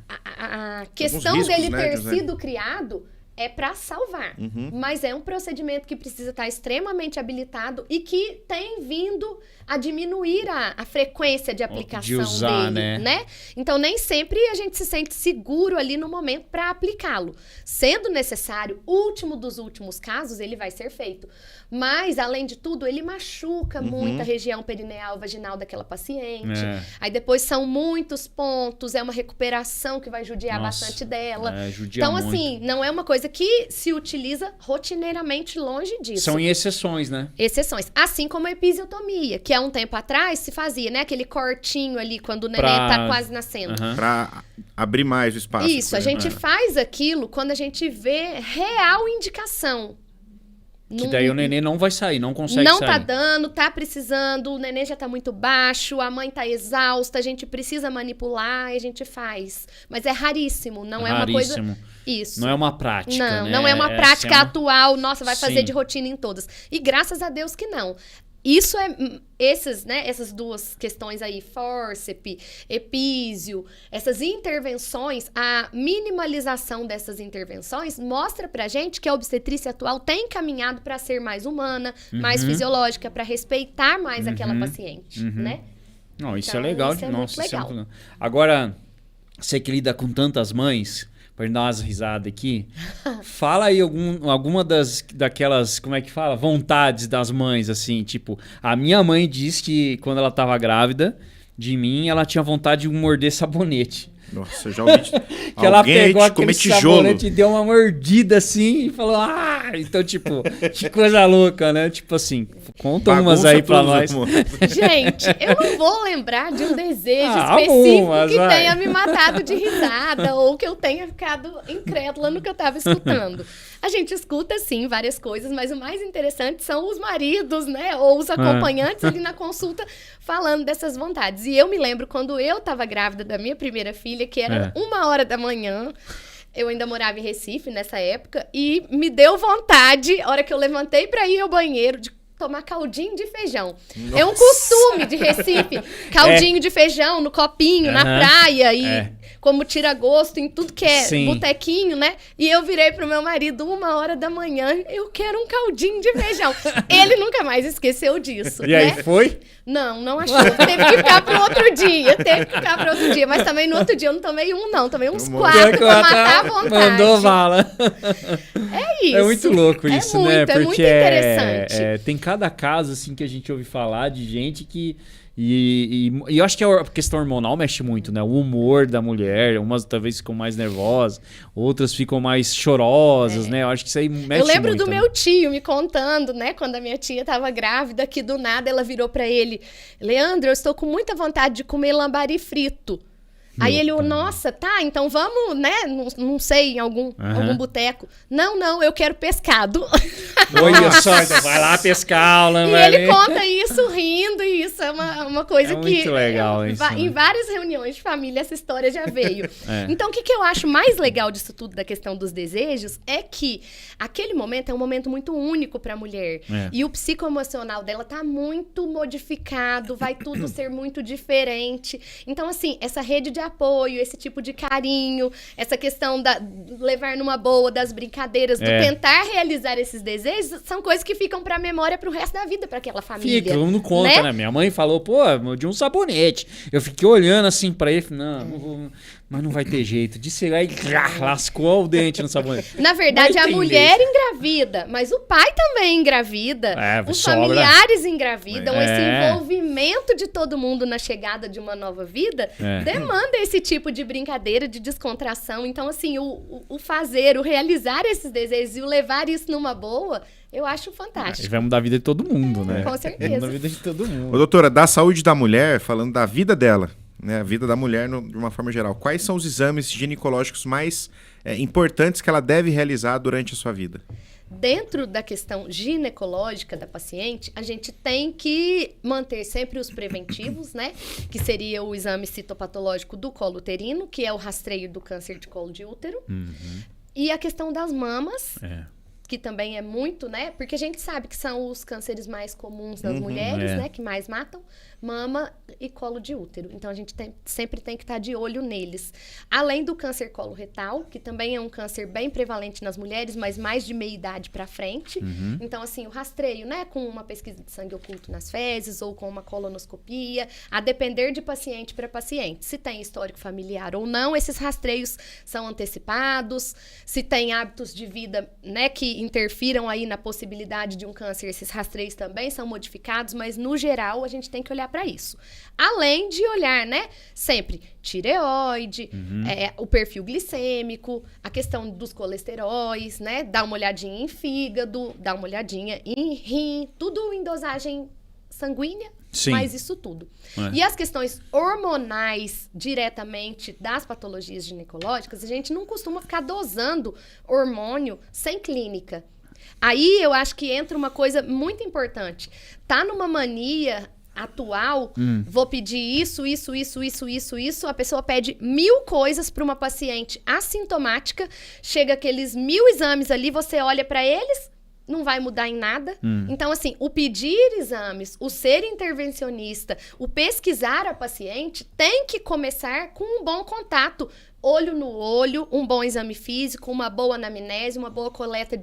Speaker 3: a questão riscos, dele ter sido criado é para salvar. Mas é um procedimento que precisa estar extremamente habilitado e que tem vindo a diminuir a frequência de aplicação
Speaker 2: de usar,
Speaker 3: dele, né? Então, nem sempre a gente se sente seguro ali no momento para aplicá-lo. Sendo necessário, último dos últimos casos, ele vai ser feito. Mas, além de tudo, ele machuca muito a região perineal, vaginal daquela paciente. Aí depois são muitos pontos, é uma recuperação que vai judiar bastante dela. Então, muito. Assim, não é uma coisa que se utiliza rotineiramente, longe disso.
Speaker 2: São em exceções, né?
Speaker 3: Exceções. Assim como a episiotomia, que há um tempo atrás se fazia, né? Aquele cortinho ali, quando o neném tá quase nascendo.
Speaker 1: Pra abrir mais o espaço.
Speaker 3: Isso, a gente faz aquilo quando a gente vê real indicação.
Speaker 2: Que daí o neném não vai sair, não consegue sair.
Speaker 3: Não tá dando, tá precisando, o neném já tá muito baixo, a mãe tá exausta, a gente precisa manipular e a gente faz. Mas é raríssimo, não é uma coisa... Isso.
Speaker 2: Não é uma prática,
Speaker 3: não,
Speaker 2: né?
Speaker 3: Não é uma prática atual, nossa, vai fazer de rotina em todas. E graças a Deus que não. Isso essas duas questões aí, fórceps, epísio, essas intervenções, a minimalização dessas intervenções mostra pra gente que a obstetrícia atual tem caminhado para ser mais humana, mais fisiológica, para respeitar mais aquela paciente, né?
Speaker 2: Não, isso então, é legal.
Speaker 3: Isso é muito legal.
Speaker 2: Agora, você que lida com tantas mães, pra gente dar umas risadas aqui, fala aí alguma daquelas, como é que fala? Vontades das mães, assim, tipo, a minha mãe diz que quando ela tava grávida de mim, ela tinha vontade de morder sabonete.
Speaker 1: Nossa, eu já ouvi
Speaker 2: que ela pegou aquele sabonete e deu uma mordida assim e falou, então tipo, que coisa louca, né? Tipo assim, conta umas aí pra nós.
Speaker 3: Gente, eu não vou lembrar de um desejo específico que tenha me matado de risada ou que eu tenha ficado incrédula no que eu tava escutando. A gente escuta, sim, várias coisas, mas o mais interessante são os maridos, né? Ou os acompanhantes ali na consulta falando dessas vontades. E eu me lembro quando eu tava grávida da minha primeira filha, que era 1h da manhã. Eu ainda morava em Recife nessa época. E me deu vontade, a hora que eu levantei pra ir ao banheiro, de tomar caldinho de feijão. Nossa. É um costume de Recife. Caldinho de feijão no copinho, na praia. E como tira gosto em tudo que é botequinho, né? E eu virei pro meu marido 1h da manhã. Eu quero um caldinho de feijão. Ele nunca mais esqueceu disso.
Speaker 2: E aí, foi?
Speaker 3: Não achou. Teve que ficar pro outro dia. Mas também no outro dia eu não tomei não. Tomei uns 4 pra matar a vontade.
Speaker 2: Mandou bala.
Speaker 3: É isso.
Speaker 2: É muito louco isso, né?
Speaker 3: Porque é muito interessante.
Speaker 2: Tem cada caso, assim, que a gente ouve falar de gente que... E eu acho que a questão hormonal mexe muito, né? O humor da mulher, umas talvez ficam mais nervosas, outras ficam mais chorosas, né? Eu acho que isso aí mexe muito.
Speaker 3: Eu lembro do meu tio me contando, né? Quando a minha tia estava grávida, que do nada ela virou para ele: Leandro, eu estou com muita vontade de comer lambari frito. Aí ele, nossa, tá, então vamos, né, não sei, em algum boteco. Não, eu quero pescado.
Speaker 2: Olha só, então vai lá pescar.
Speaker 3: E ele conta isso rindo, e isso é uma coisa que...
Speaker 2: muito legal isso,
Speaker 3: em
Speaker 2: né?
Speaker 3: várias reuniões de família essa história já veio. Então, o que eu acho mais legal disso tudo, da questão dos desejos, é que aquele momento é um momento muito único para a mulher. E o psicoemocional dela tá muito modificado, vai tudo ser muito diferente. Então, assim, essa rede de apoio, esse tipo de carinho, essa questão da levar numa boa, das brincadeiras, do tentar realizar esses desejos, são coisas que ficam pra memória pro resto da vida, pra aquela família.
Speaker 2: Fica, não conta, né? Minha mãe falou, de um sabonete. Eu fiquei olhando assim pra ele, não vou... Mas não vai ter jeito. Disse lá e lascou o dente no sabonete.
Speaker 3: Na verdade, a mulher engravida, mas o pai também engravida. Os familiares engravidam. Esse envolvimento de todo mundo na chegada de uma nova vida demanda esse tipo de brincadeira, de descontração. Então, assim, o fazer, o realizar esses desejos e o levar isso numa boa, eu acho fantástico.
Speaker 2: Vai mudar a vida de todo mundo, né?
Speaker 3: Com certeza.
Speaker 2: Vai mudar a vida de todo mundo.
Speaker 1: Ô, doutora, da saúde da mulher, falando da vida dela, né, a vida da mulher de uma forma geral, quais são os exames ginecológicos mais importantes que ela deve realizar durante a sua vida?
Speaker 3: Dentro da questão ginecológica da paciente, a gente tem que manter sempre os preventivos, né? Que seria o exame citopatológico do colo uterino, que é o rastreio do câncer de colo de útero. E a questão das mamas, que também é muito, né? Porque a gente sabe que são os cânceres mais comuns das mulheres, né? Que mais matam. Mama e colo de útero. Então, a gente sempre tem que estar de olho neles. Além do câncer coloretal, que também é um câncer bem prevalente nas mulheres, mas mais de meia idade para frente. Então, assim, o rastreio, né? Com uma pesquisa de sangue oculto nas fezes ou com uma colonoscopia, a depender de paciente para paciente. Se tem histórico familiar ou não, esses rastreios são antecipados. Se tem hábitos de vida, né? Que interfiram aí na possibilidade de um câncer, esses rastreios também são modificados, mas, no geral, a gente tem que olhar para isso. Além de olhar, né, sempre tireoide, o perfil glicêmico, a questão dos colesteróis, né, dar uma olhadinha em fígado, dar uma olhadinha em rim, tudo em dosagem sanguínea, mas isso tudo. E as questões hormonais diretamente das patologias ginecológicas, a gente não costuma ficar dosando hormônio sem clínica. Aí eu acho que entra uma coisa muito importante. Tá numa mania atual, vou pedir isso, a pessoa pede 1000 coisas para uma paciente assintomática, chega aqueles 1000 exames ali, você olha para eles, não vai mudar em nada. Então, assim, o pedir exames, o ser intervencionista, o pesquisar a paciente, tem que começar com um bom contato, olho no olho, um bom exame físico, uma boa anamnese, uma boa coleta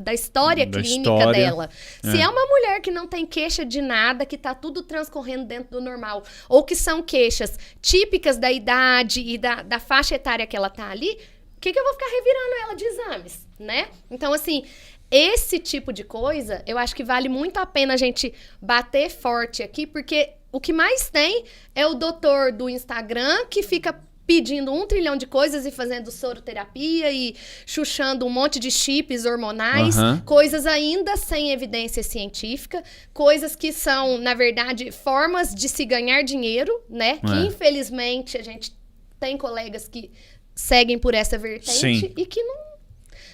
Speaker 3: da história clínica dela. Se é uma mulher que não tem queixa de nada, que tá tudo transcorrendo dentro do normal, ou que são queixas típicas da idade e da faixa etária que ela tá ali, o que eu vou ficar revirando ela de exames, né? Então, assim, esse tipo de coisa, eu acho que vale muito a pena a gente bater forte aqui, porque o que mais tem é o doutor do Instagram que fica pedindo 1 trilhão de coisas e fazendo soroterapia e chuchando um monte de chips hormonais, coisas ainda sem evidência científica, coisas que são, na verdade, formas de se ganhar dinheiro, né? Que, infelizmente, a gente tem colegas que seguem por essa vertente e que não,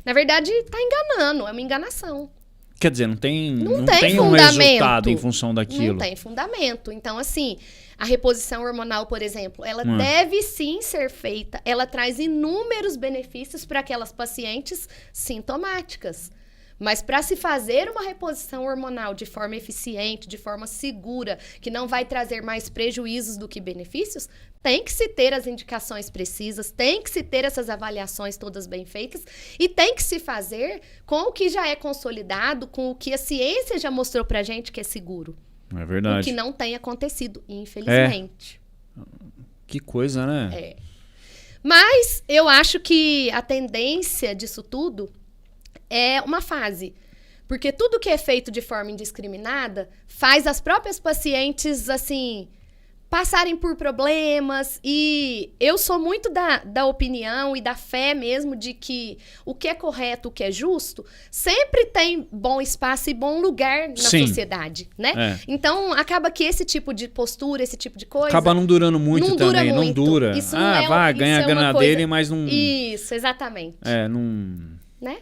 Speaker 3: na verdade, tá enganando, é uma enganação.
Speaker 2: Quer dizer, não tem um
Speaker 3: fundamento.
Speaker 2: Resultado em função daquilo.
Speaker 3: Não tem fundamento. Então, assim, a reposição hormonal, por exemplo, ela deve sim ser feita. Ela traz inúmeros benefícios para aquelas pacientes sintomáticas. Mas para se fazer uma reposição hormonal de forma eficiente, de forma segura, que não vai trazer mais prejuízos do que benefícios, tem que se ter as indicações precisas, tem que se ter essas avaliações todas bem feitas e tem que se fazer com o que já é consolidado, com o que a ciência já mostrou pra gente que é seguro.
Speaker 2: É verdade.
Speaker 3: O que não tem acontecido, infelizmente.
Speaker 2: Que coisa, né?
Speaker 3: É. Mas eu acho que a tendência disso tudo é uma fase. Porque tudo que é feito de forma indiscriminada faz as próprias pacientes, assim, passarem por problemas. E eu sou muito da opinião e da fé mesmo de que o que é correto, o que é justo, sempre tem bom espaço e bom lugar na sociedade, né? É. Então, acaba que esse tipo de postura, esse tipo de coisa...
Speaker 2: Acaba não durando muito também, não dura.
Speaker 3: Isso
Speaker 2: vai, ganha a grana dele, mas não...
Speaker 3: Isso, exatamente.
Speaker 2: Não...
Speaker 3: Né?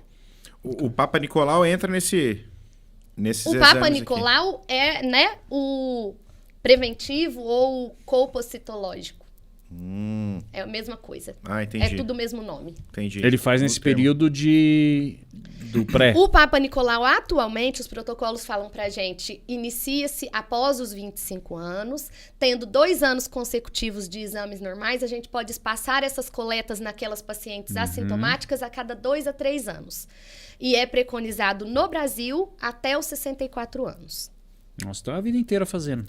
Speaker 1: O Papa Nicolau entra nesses
Speaker 3: o Papa Nicolau aqui. É, né, o preventivo ou colpocitológico. É a mesma coisa.
Speaker 1: Entendi.
Speaker 3: É tudo o mesmo nome.
Speaker 1: Entendi.
Speaker 2: Ele faz nesse período do pré.
Speaker 3: O Papa Nicolau, atualmente, os protocolos falam pra gente, inicia-se após os 25 anos, tendo 2 anos consecutivos de exames normais, a gente pode espaçar essas coletas naquelas pacientes assintomáticas a cada 2 a 3 anos. E é preconizado no Brasil até os 64 anos.
Speaker 2: Nossa, então é a vida inteira fazendo.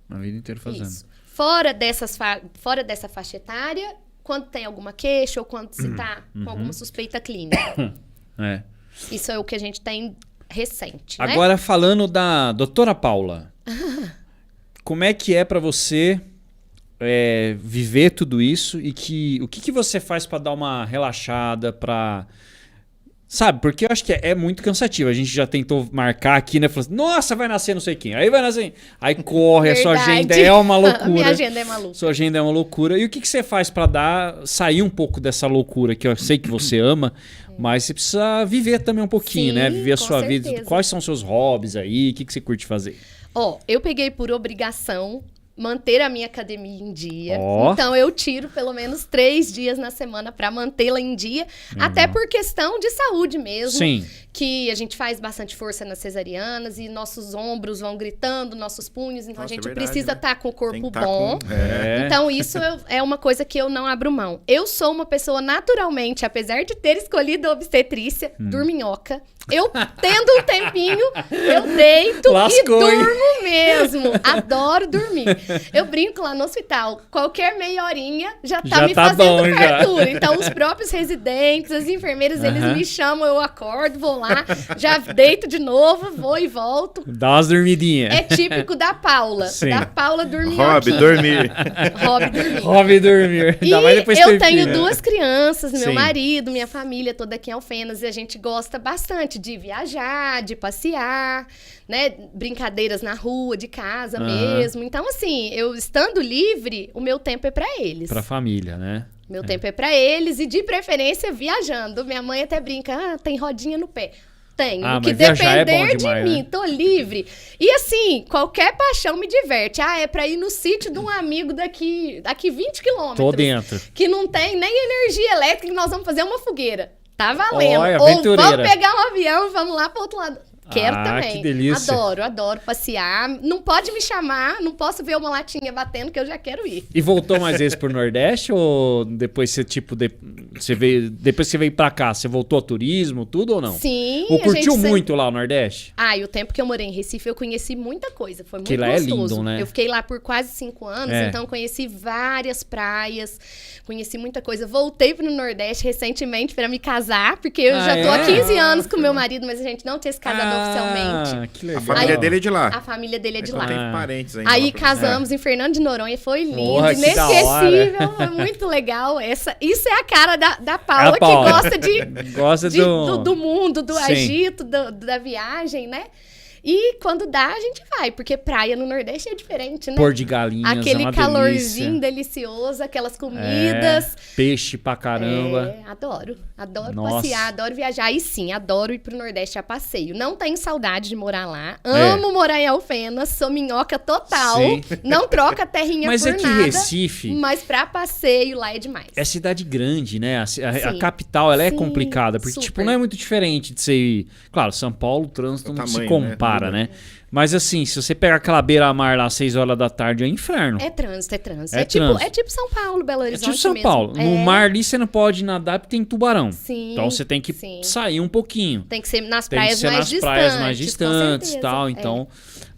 Speaker 2: A vida inteira fazendo.
Speaker 3: Isso. Fora dessa faixa etária, quando tem alguma queixa ou quando se está com alguma suspeita clínica. Isso é o que a gente tem recente, né?
Speaker 2: Agora, falando da doutora Paula, como é que é para você viver tudo isso e o que você faz para dar uma relaxada, para... Sabe, porque eu acho que é muito cansativo. A gente já tentou marcar aqui, né? Falou assim, nossa, vai nascer não sei quem. Aí vai nascer. Aí corre, a sua agenda é uma loucura.
Speaker 3: Minha agenda é maluca.
Speaker 2: Sua agenda é uma loucura. E o que você faz para sair um pouco dessa loucura, que eu sei que você ama, mas você precisa viver também um pouquinho, né? Viver a sua vida. Quais são os seus hobbies aí? O que você curte fazer?
Speaker 3: Eu peguei por obrigação manter a minha academia em dia. Então, eu tiro pelo menos 3 dias na semana para mantê-la em dia. Até por questão de saúde mesmo.
Speaker 2: Sim.
Speaker 3: Que a gente faz bastante força nas cesarianas e nossos ombros vão gritando, nossos punhos. Então, a gente precisa estar com o corpo bom. Então, isso é uma coisa que eu não abro mão. Eu sou uma pessoa naturalmente, apesar de ter escolhido a obstetrícia, dorminhoca. Eu, tendo um tempinho, eu deito e durmo mesmo. Adoro dormir. Eu brinco lá no hospital. Qualquer meia horinha já tá me fazendo fartura. Então, os próprios residentes, as enfermeiras, eles me chamam, eu acordo, vou lá, já deito de novo, vou e volto.
Speaker 2: Dá umas dormidinhas.
Speaker 3: É típico da Paula.
Speaker 2: Sim.
Speaker 3: Da Paula dormir.
Speaker 1: Hobby, dormir.
Speaker 2: Hobby dormir.
Speaker 3: E eu tenho 2 crianças, meu marido, minha família toda aqui em Alfenas, e a gente gosta bastante de viajar, de passear, né? Brincadeiras na rua, de casa mesmo. Então, assim, eu estando livre, o meu tempo é pra eles.
Speaker 2: Pra família, né?
Speaker 3: Meu tempo é pra eles e, de preferência, viajando. Minha mãe até brinca, tem rodinha no pé. Tenho. O que depender de mim, tô livre. E assim, qualquer paixão me diverte. É pra ir no sítio de um amigo daqui 20 quilômetros.
Speaker 2: Tô dentro.
Speaker 3: Que não tem nem energia elétrica e nós vamos fazer uma fogueira. Tá valendo.
Speaker 2: Olha,
Speaker 3: ou
Speaker 2: aventureira.
Speaker 3: vamos pegar um avião e vamos lá pro outro lado. Quero também.
Speaker 2: Que delícia.
Speaker 3: Adoro passear. Não pode me chamar, não posso ver uma latinha batendo que eu já quero ir.
Speaker 2: E voltou mais vezes pro Nordeste ou depois você, você veio, depois que você veio pra cá, você voltou a turismo, tudo ou não?
Speaker 3: Sim.
Speaker 2: Ou curtiu muito lá o Nordeste?
Speaker 3: E o tempo que eu morei em Recife, eu conheci muita coisa. Foi muito
Speaker 2: que lá
Speaker 3: gostoso.
Speaker 2: É lindo, né?
Speaker 3: Eu fiquei lá por quase 5 anos, então conheci várias praias, conheci muita coisa. Voltei pro Nordeste recentemente pra me casar, porque eu já tô há 15 anos com meu marido, mas a gente não tinha se casado oficialmente.
Speaker 2: Que legal.
Speaker 1: A família dele é de lá.
Speaker 3: A família dele é de lá.
Speaker 1: Tem parentes ainda.
Speaker 3: Aí casamos em Fernando de Noronha, foi lindo,
Speaker 2: Porra,
Speaker 3: inesquecível, foi muito legal. Isso é a cara da Paula, que gosta
Speaker 2: gosta
Speaker 3: do mundo, do
Speaker 2: Sim.
Speaker 3: agito, da viagem, né? E quando dá, a gente vai, porque praia no Nordeste é diferente, né?
Speaker 2: Pôr de galinhas,
Speaker 3: aquele
Speaker 2: é uma
Speaker 3: calorzinho
Speaker 2: delícia.
Speaker 3: delicioso, aquelas comidas.
Speaker 2: Peixe pra caramba.
Speaker 3: Adoro. Adoro
Speaker 2: Nossa.
Speaker 3: passear, adoro viajar. E sim, adoro ir pro Nordeste a passeio. Não tenho saudade de morar lá. Amo morar em Alfenas, sou minhoca total.
Speaker 2: Sim.
Speaker 3: Não troca a terrinha
Speaker 2: Mas
Speaker 3: por
Speaker 2: é que
Speaker 3: nada.
Speaker 2: Recife...
Speaker 3: Mas pra passeio lá é demais.
Speaker 2: É cidade grande, né? A
Speaker 3: Sim.
Speaker 2: capital, ela é
Speaker 3: Sim,
Speaker 2: complicada. Porque,
Speaker 3: super.
Speaker 2: tipo, não é muito diferente de você ir... Claro, São Paulo, o trânsito
Speaker 1: O
Speaker 2: não se
Speaker 1: tamanho,
Speaker 2: compara, né? Mas, assim, se você pegar aquela beira-mar lá às 6 horas da tarde, é inferno.
Speaker 3: É trânsito, é trânsito.
Speaker 2: É trânsito.
Speaker 3: É tipo São Paulo, Belo
Speaker 2: É
Speaker 3: Horizonte
Speaker 2: tipo São
Speaker 3: mesmo.
Speaker 2: Paulo. No mar ali você não pode nadar porque tem tubarão.
Speaker 3: Sim,
Speaker 2: Então você tem que
Speaker 3: sim.
Speaker 2: sair um pouquinho.
Speaker 3: Tem que ser nas
Speaker 2: Tem que
Speaker 3: praias
Speaker 2: ser
Speaker 3: mais
Speaker 2: nas
Speaker 3: distantes.
Speaker 2: praias mais
Speaker 3: com
Speaker 2: distantes e
Speaker 3: certeza.
Speaker 2: tal. Então,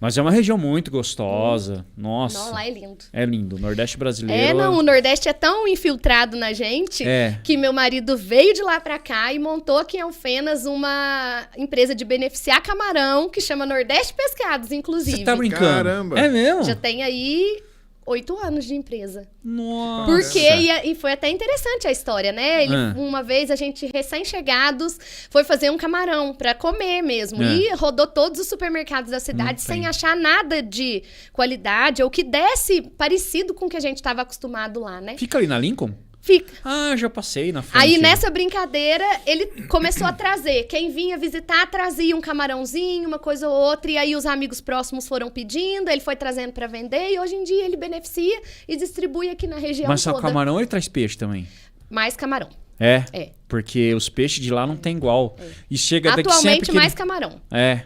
Speaker 2: mas é uma região muito gostosa. Nossa.
Speaker 3: Não, lá é lindo.
Speaker 2: É lindo. O Nordeste brasileiro.
Speaker 3: O Nordeste é tão infiltrado na gente que meu marido veio de lá pra cá e montou aqui em Alfenas uma empresa de beneficiar camarão que chama Nordeste Pescados, inclusive.
Speaker 2: Você tá brincando?
Speaker 1: Caramba.
Speaker 2: É mesmo?
Speaker 3: Já tem aí 8 anos de empresa.
Speaker 2: Nossa.
Speaker 3: Porque, e foi até interessante a história, né? Uma vez, a gente, recém-chegados, foi fazer um camarão pra comer mesmo. E rodou todos os supermercados da cidade sem achar nada de qualidade ou que desse parecido com o que a gente estava acostumado lá, né?
Speaker 2: Fica ali na Lincoln?
Speaker 3: Fica.
Speaker 2: Ah, já passei na frente.
Speaker 3: Aí, nessa brincadeira, ele começou a trazer. Quem vinha visitar, trazia um camarãozinho, uma coisa ou outra. E aí, os amigos próximos foram pedindo. Ele foi trazendo pra vender. E hoje em dia, ele beneficia e distribui aqui na região
Speaker 2: Mas só
Speaker 3: toda.
Speaker 2: camarão ele traz peixe também?
Speaker 3: Mais camarão.
Speaker 2: É?
Speaker 3: É.
Speaker 2: Porque os peixes de lá não tem igual. E chega daqui
Speaker 3: Atualmente,
Speaker 2: sempre que
Speaker 3: mais camarão.
Speaker 2: É.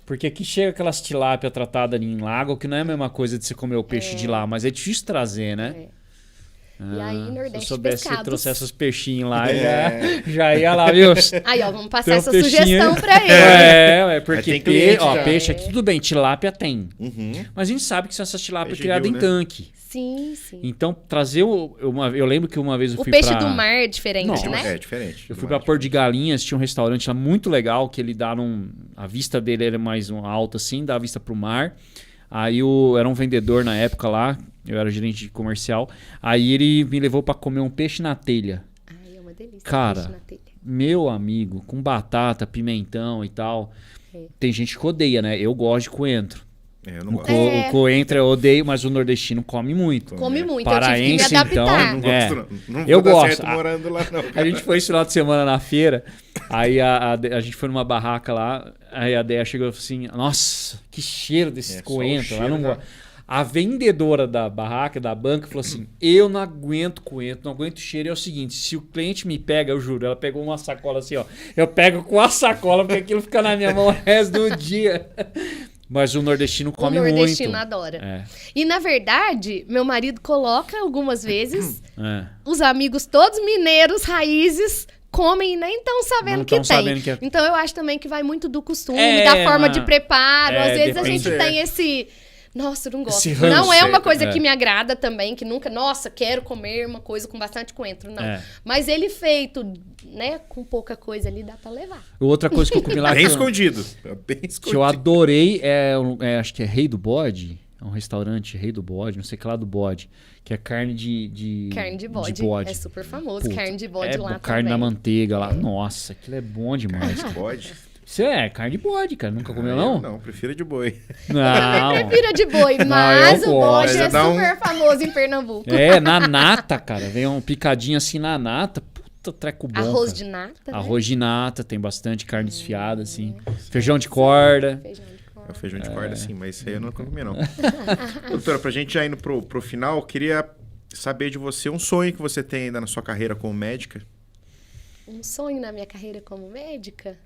Speaker 2: Porque aqui chega aquelas tilápia tratada em lago, que não é a mesma coisa de você comer o peixe de lá. Mas é difícil trazer, né?
Speaker 3: E aí, Nordeste
Speaker 2: Se eu soubesse
Speaker 3: Pescados.
Speaker 2: que trouxesse os peixinhos lá, já ia lá, viu?
Speaker 3: Aí, ó, vamos passar
Speaker 2: Tem um
Speaker 3: essa
Speaker 2: peixinho
Speaker 3: sugestão
Speaker 2: aí.
Speaker 3: pra ele.
Speaker 2: Porque
Speaker 1: tem cliente já.
Speaker 2: peixe aqui, tudo bem, tilápia tem.
Speaker 1: Uhum.
Speaker 2: Mas a gente sabe que são essas tilápias
Speaker 1: Peixe
Speaker 2: criadas
Speaker 1: rio,
Speaker 2: em
Speaker 1: né?
Speaker 2: tanque.
Speaker 3: Sim, sim.
Speaker 2: Então, trazer eu lembro que uma vez eu
Speaker 3: O
Speaker 2: fui
Speaker 3: peixe
Speaker 2: pra...
Speaker 3: do mar é diferente,
Speaker 2: Nossa.
Speaker 3: né?
Speaker 1: É diferente.
Speaker 2: Eu fui pra Porto de Galinhas, tinha um restaurante lá muito legal, que ele dá a vista dele era mais alta assim, dá a vista pro mar. Aí era um vendedor na época lá, eu era gerente de comercial. Aí ele me levou pra comer um peixe na telha.
Speaker 3: Ai, é uma delícia.
Speaker 2: Cara,
Speaker 3: peixe na telha.
Speaker 2: meu amigo, com batata, pimentão e tal. Tem gente que odeia, né? Eu gosto de coentro.
Speaker 1: É, eu não gosto.
Speaker 2: O coentro eu odeio, mas o nordestino come muito.
Speaker 3: Come muito,
Speaker 2: Paraense,
Speaker 3: eu tive que me adaptar.
Speaker 1: Não
Speaker 2: É.
Speaker 1: gosto, não. Não
Speaker 2: Eu
Speaker 1: vou dar
Speaker 2: gosto.
Speaker 1: certo morando lá, não.
Speaker 2: A gente foi esse final de semana na feira, aí a gente foi numa barraca lá, aí a Déia chegou e falou assim, nossa, que cheiro desse
Speaker 1: É, só
Speaker 2: coentro.
Speaker 1: o
Speaker 2: Ela não
Speaker 1: cheiro,
Speaker 2: gosta. A vendedora da barraca, da banca, falou assim, eu não aguento coentro, não aguento cheiro. É o seguinte, se o cliente me pega, eu juro, ela pegou uma sacola assim, ó, eu pego com a sacola, porque aquilo fica na minha mão o resto do dia. Mas o nordestino come muito.
Speaker 3: O nordestino adora.
Speaker 2: É.
Speaker 3: E, na verdade, meu marido coloca algumas vezes
Speaker 2: É.
Speaker 3: os amigos todos mineiros, raízes, comem e nem estão sabendo
Speaker 2: Não
Speaker 3: que
Speaker 2: tão
Speaker 3: tem.
Speaker 2: sabendo que é.
Speaker 3: Então, eu acho também que vai muito do costume,
Speaker 2: É,
Speaker 3: da forma
Speaker 2: mas-
Speaker 3: de preparo. Às vezes a
Speaker 2: depende.
Speaker 3: gente tem esse... Nossa, eu não gosto.
Speaker 2: Esse ranço,
Speaker 3: Não é uma coisa
Speaker 2: é.
Speaker 3: que me agrada também, que nunca... Nossa, quero comer uma coisa com bastante coentro. Não.
Speaker 2: É.
Speaker 3: Mas ele feito, né, com pouca coisa ali, dá pra levar.
Speaker 2: Outra coisa que eu comi lá
Speaker 1: Bem
Speaker 2: que eu-
Speaker 1: escondido. Bem
Speaker 2: que
Speaker 1: escondido.
Speaker 2: eu adorei acho que é Rei do Bode. É um restaurante Rei do Bode, não sei que lá do bode. Que é carne de
Speaker 3: Carne de bode. É super famoso.
Speaker 2: Puta,
Speaker 3: Carne de bode lá
Speaker 2: carne
Speaker 3: também.
Speaker 2: na manteiga lá. Nossa, aquilo é bom demais.
Speaker 1: Pode?
Speaker 2: Isso é carne de bode, cara. Nunca comeu,
Speaker 1: Eu
Speaker 2: não?
Speaker 1: Não, prefiro de boi.
Speaker 2: Não.
Speaker 3: Prefiro de boi,
Speaker 2: eu
Speaker 3: mas o bode
Speaker 2: gosto.
Speaker 3: é
Speaker 1: Dá um-
Speaker 3: super famoso em Pernambuco.
Speaker 2: É, na nata, cara. Vem um picadinho assim na nata. Puta, treco bom.
Speaker 3: Arroz
Speaker 2: cara.
Speaker 3: de nata, né?
Speaker 2: Arroz de nata, tem bastante carne desfiada, assim. Feijão de corda.
Speaker 3: Feijão de
Speaker 1: É o
Speaker 3: corda.
Speaker 1: feijão de corda, sim, mas isso aí eu nunca comi, não. Doutora, pra gente já indo pro final, eu queria saber de você um sonho que você tem ainda na sua carreira como médica.
Speaker 3: Um sonho na minha carreira como médica?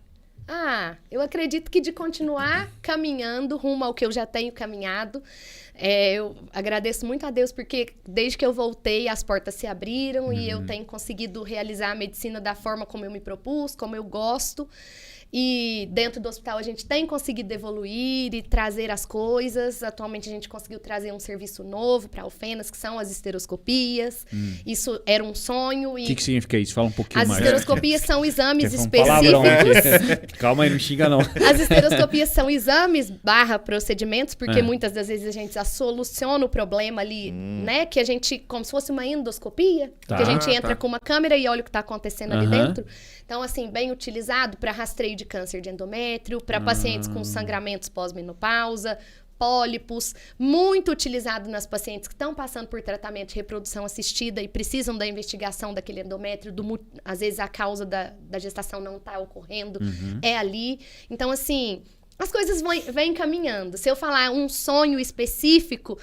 Speaker 3: Eu acredito que de continuar caminhando rumo ao que eu já tenho caminhado. Eu agradeço muito a Deus porque desde que eu voltei as portas se abriram e eu tenho conseguido realizar a medicina da forma como eu me propus, como eu gosto. E dentro do hospital a gente tem conseguido evoluir e trazer as coisas. Atualmente a gente conseguiu trazer um serviço novo para Alfenas, que são as esteroscopias. Isso era um sonho.
Speaker 2: O que significa isso? Fala um pouquinho
Speaker 3: As
Speaker 2: mais.
Speaker 3: esteroscopias são exames
Speaker 2: Foi um palavrão
Speaker 3: específicos.
Speaker 2: aqui. Calma aí, não xinga não.
Speaker 3: As esteroscopias são exames / procedimentos, porque muitas das vezes a gente já soluciona o problema ali, né? Que a gente, como se fosse uma endoscopia,
Speaker 2: Tá.
Speaker 3: que a gente entra com uma câmera e olha o que está acontecendo ali
Speaker 2: Aham.
Speaker 3: dentro. Então, assim, bem utilizado para rastreio de câncer de endométrio, para pacientes com sangramentos pós-menopausa, pólipos, muito utilizado nas pacientes que estão passando por tratamento de reprodução assistida e precisam da investigação daquele endométrio, às vezes a causa da gestação não está ocorrendo, é ali. Então, assim, as coisas vêm caminhando. Se eu falar um sonho específico,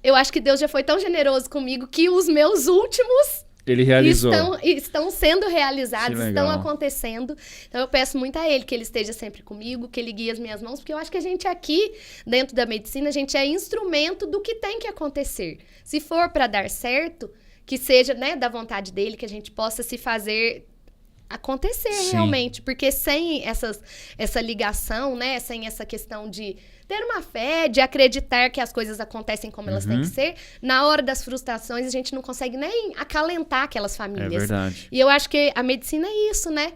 Speaker 3: eu acho que Deus já foi tão generoso comigo que os meus últimos...
Speaker 2: Ele realizou.
Speaker 3: Estão sendo realizados, estão acontecendo. Então, eu peço muito a Ele que Ele esteja sempre comigo, que Ele guie as minhas mãos, porque eu acho que a gente aqui, dentro da medicina, a gente é instrumento do que tem que acontecer. Se for para dar certo, que seja, né, da vontade dEle, que a gente possa se fazer acontecer realmente. Porque sem essa ligação, né, sem essa questão de ter uma fé, de acreditar que as coisas acontecem como elas têm que ser, na hora das frustrações a gente não consegue nem acalentar aquelas famílias.
Speaker 2: É verdade.
Speaker 3: E eu acho que a medicina é isso, né?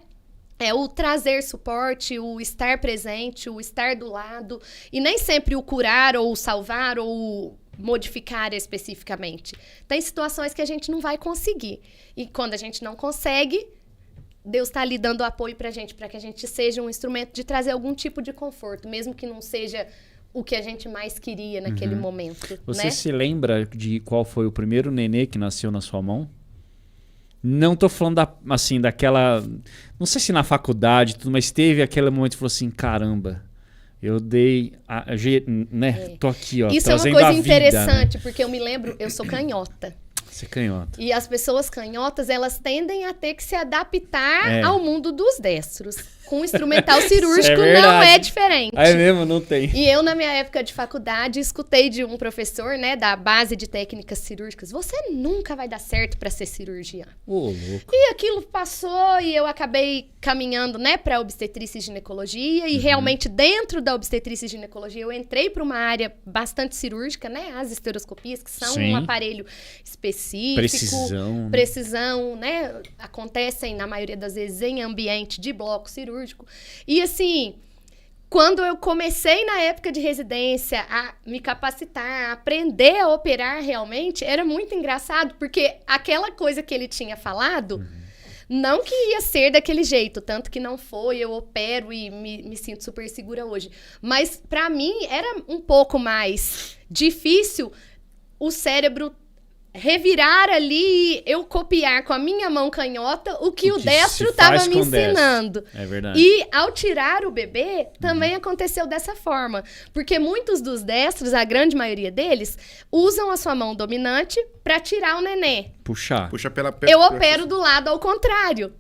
Speaker 3: É o trazer suporte, o estar presente, o estar do lado. E nem sempre o curar ou o salvar ou modificar especificamente. Tem situações que a gente não vai conseguir. E quando a gente não consegue, Deus está ali dando apoio para que a gente seja um instrumento de trazer algum tipo de conforto, mesmo que não seja o que a gente mais queria naquele momento.
Speaker 2: Você
Speaker 3: né?
Speaker 2: se lembra de qual foi o primeiro nenê que nasceu na sua mão? Não tô falando daquela... Não sei se na faculdade, tudo, mas teve aquele momento que falou assim, caramba, eu dei... né? Tô aqui, ó.
Speaker 3: Isso é uma coisa interessante, porque eu me lembro, eu sou canhota.
Speaker 2: Você é canhota.
Speaker 3: E as pessoas canhotas, elas tendem a ter que se adaptar ao mundo dos destros. Com o instrumental cirúrgico não é diferente.
Speaker 2: É mesmo? Não tem.
Speaker 3: E eu, na minha época de faculdade, escutei de um professor, né, da base de técnicas cirúrgicas, você nunca vai dar certo para ser cirurgiã.
Speaker 2: Ô, louco.
Speaker 3: E aquilo passou e eu acabei caminhando, né, para obstetrícia e ginecologia. E realmente, dentro da obstetrícia e ginecologia, eu entrei para uma área bastante cirúrgica, né, as esteroscopias, que são um aparelho específico. Precisão, né, acontecem, na maioria das vezes, em ambiente de bloco cirúrgico. E assim, quando eu comecei na época de residência a me capacitar, a aprender a operar realmente, era muito engraçado, porque aquela coisa que ele tinha falado, não que ia ser daquele jeito, tanto que não foi, eu opero e me sinto super segura hoje. Mas para mim era um pouco mais difícil o cérebro revirar ali, eu copiar com a minha mão canhota o que o destro estava me ensinando.
Speaker 2: É verdade.
Speaker 3: E ao tirar o bebê, também aconteceu dessa forma. Porque muitos dos destros, a grande maioria deles, usam a sua mão dominante para tirar o nenê.
Speaker 2: Puxar.
Speaker 1: Puxa pela...
Speaker 3: Eu opero do lado ao contrário.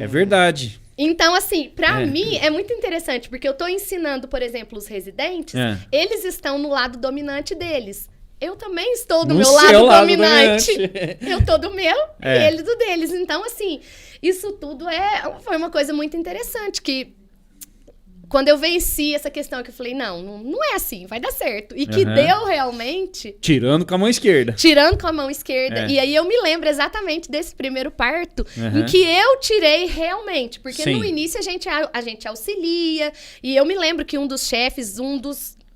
Speaker 2: É verdade.
Speaker 3: Então, assim, pra mim é muito interessante, porque eu tô ensinando, por exemplo, os residentes, eles estão no lado dominante deles. Eu também estou do meu lado dominante. Eu tô do meu e ele do deles. Então, assim, isso tudo foi uma coisa muito interessante, que quando eu venci essa questão, que eu falei, não é assim, vai dar certo. E que deu realmente...
Speaker 2: Tirando com a mão esquerda.
Speaker 3: Tirando com a mão esquerda. E aí eu me lembro exatamente desse primeiro parto, em que eu tirei realmente. Porque no início a gente auxilia. E eu me lembro que um dos chefes,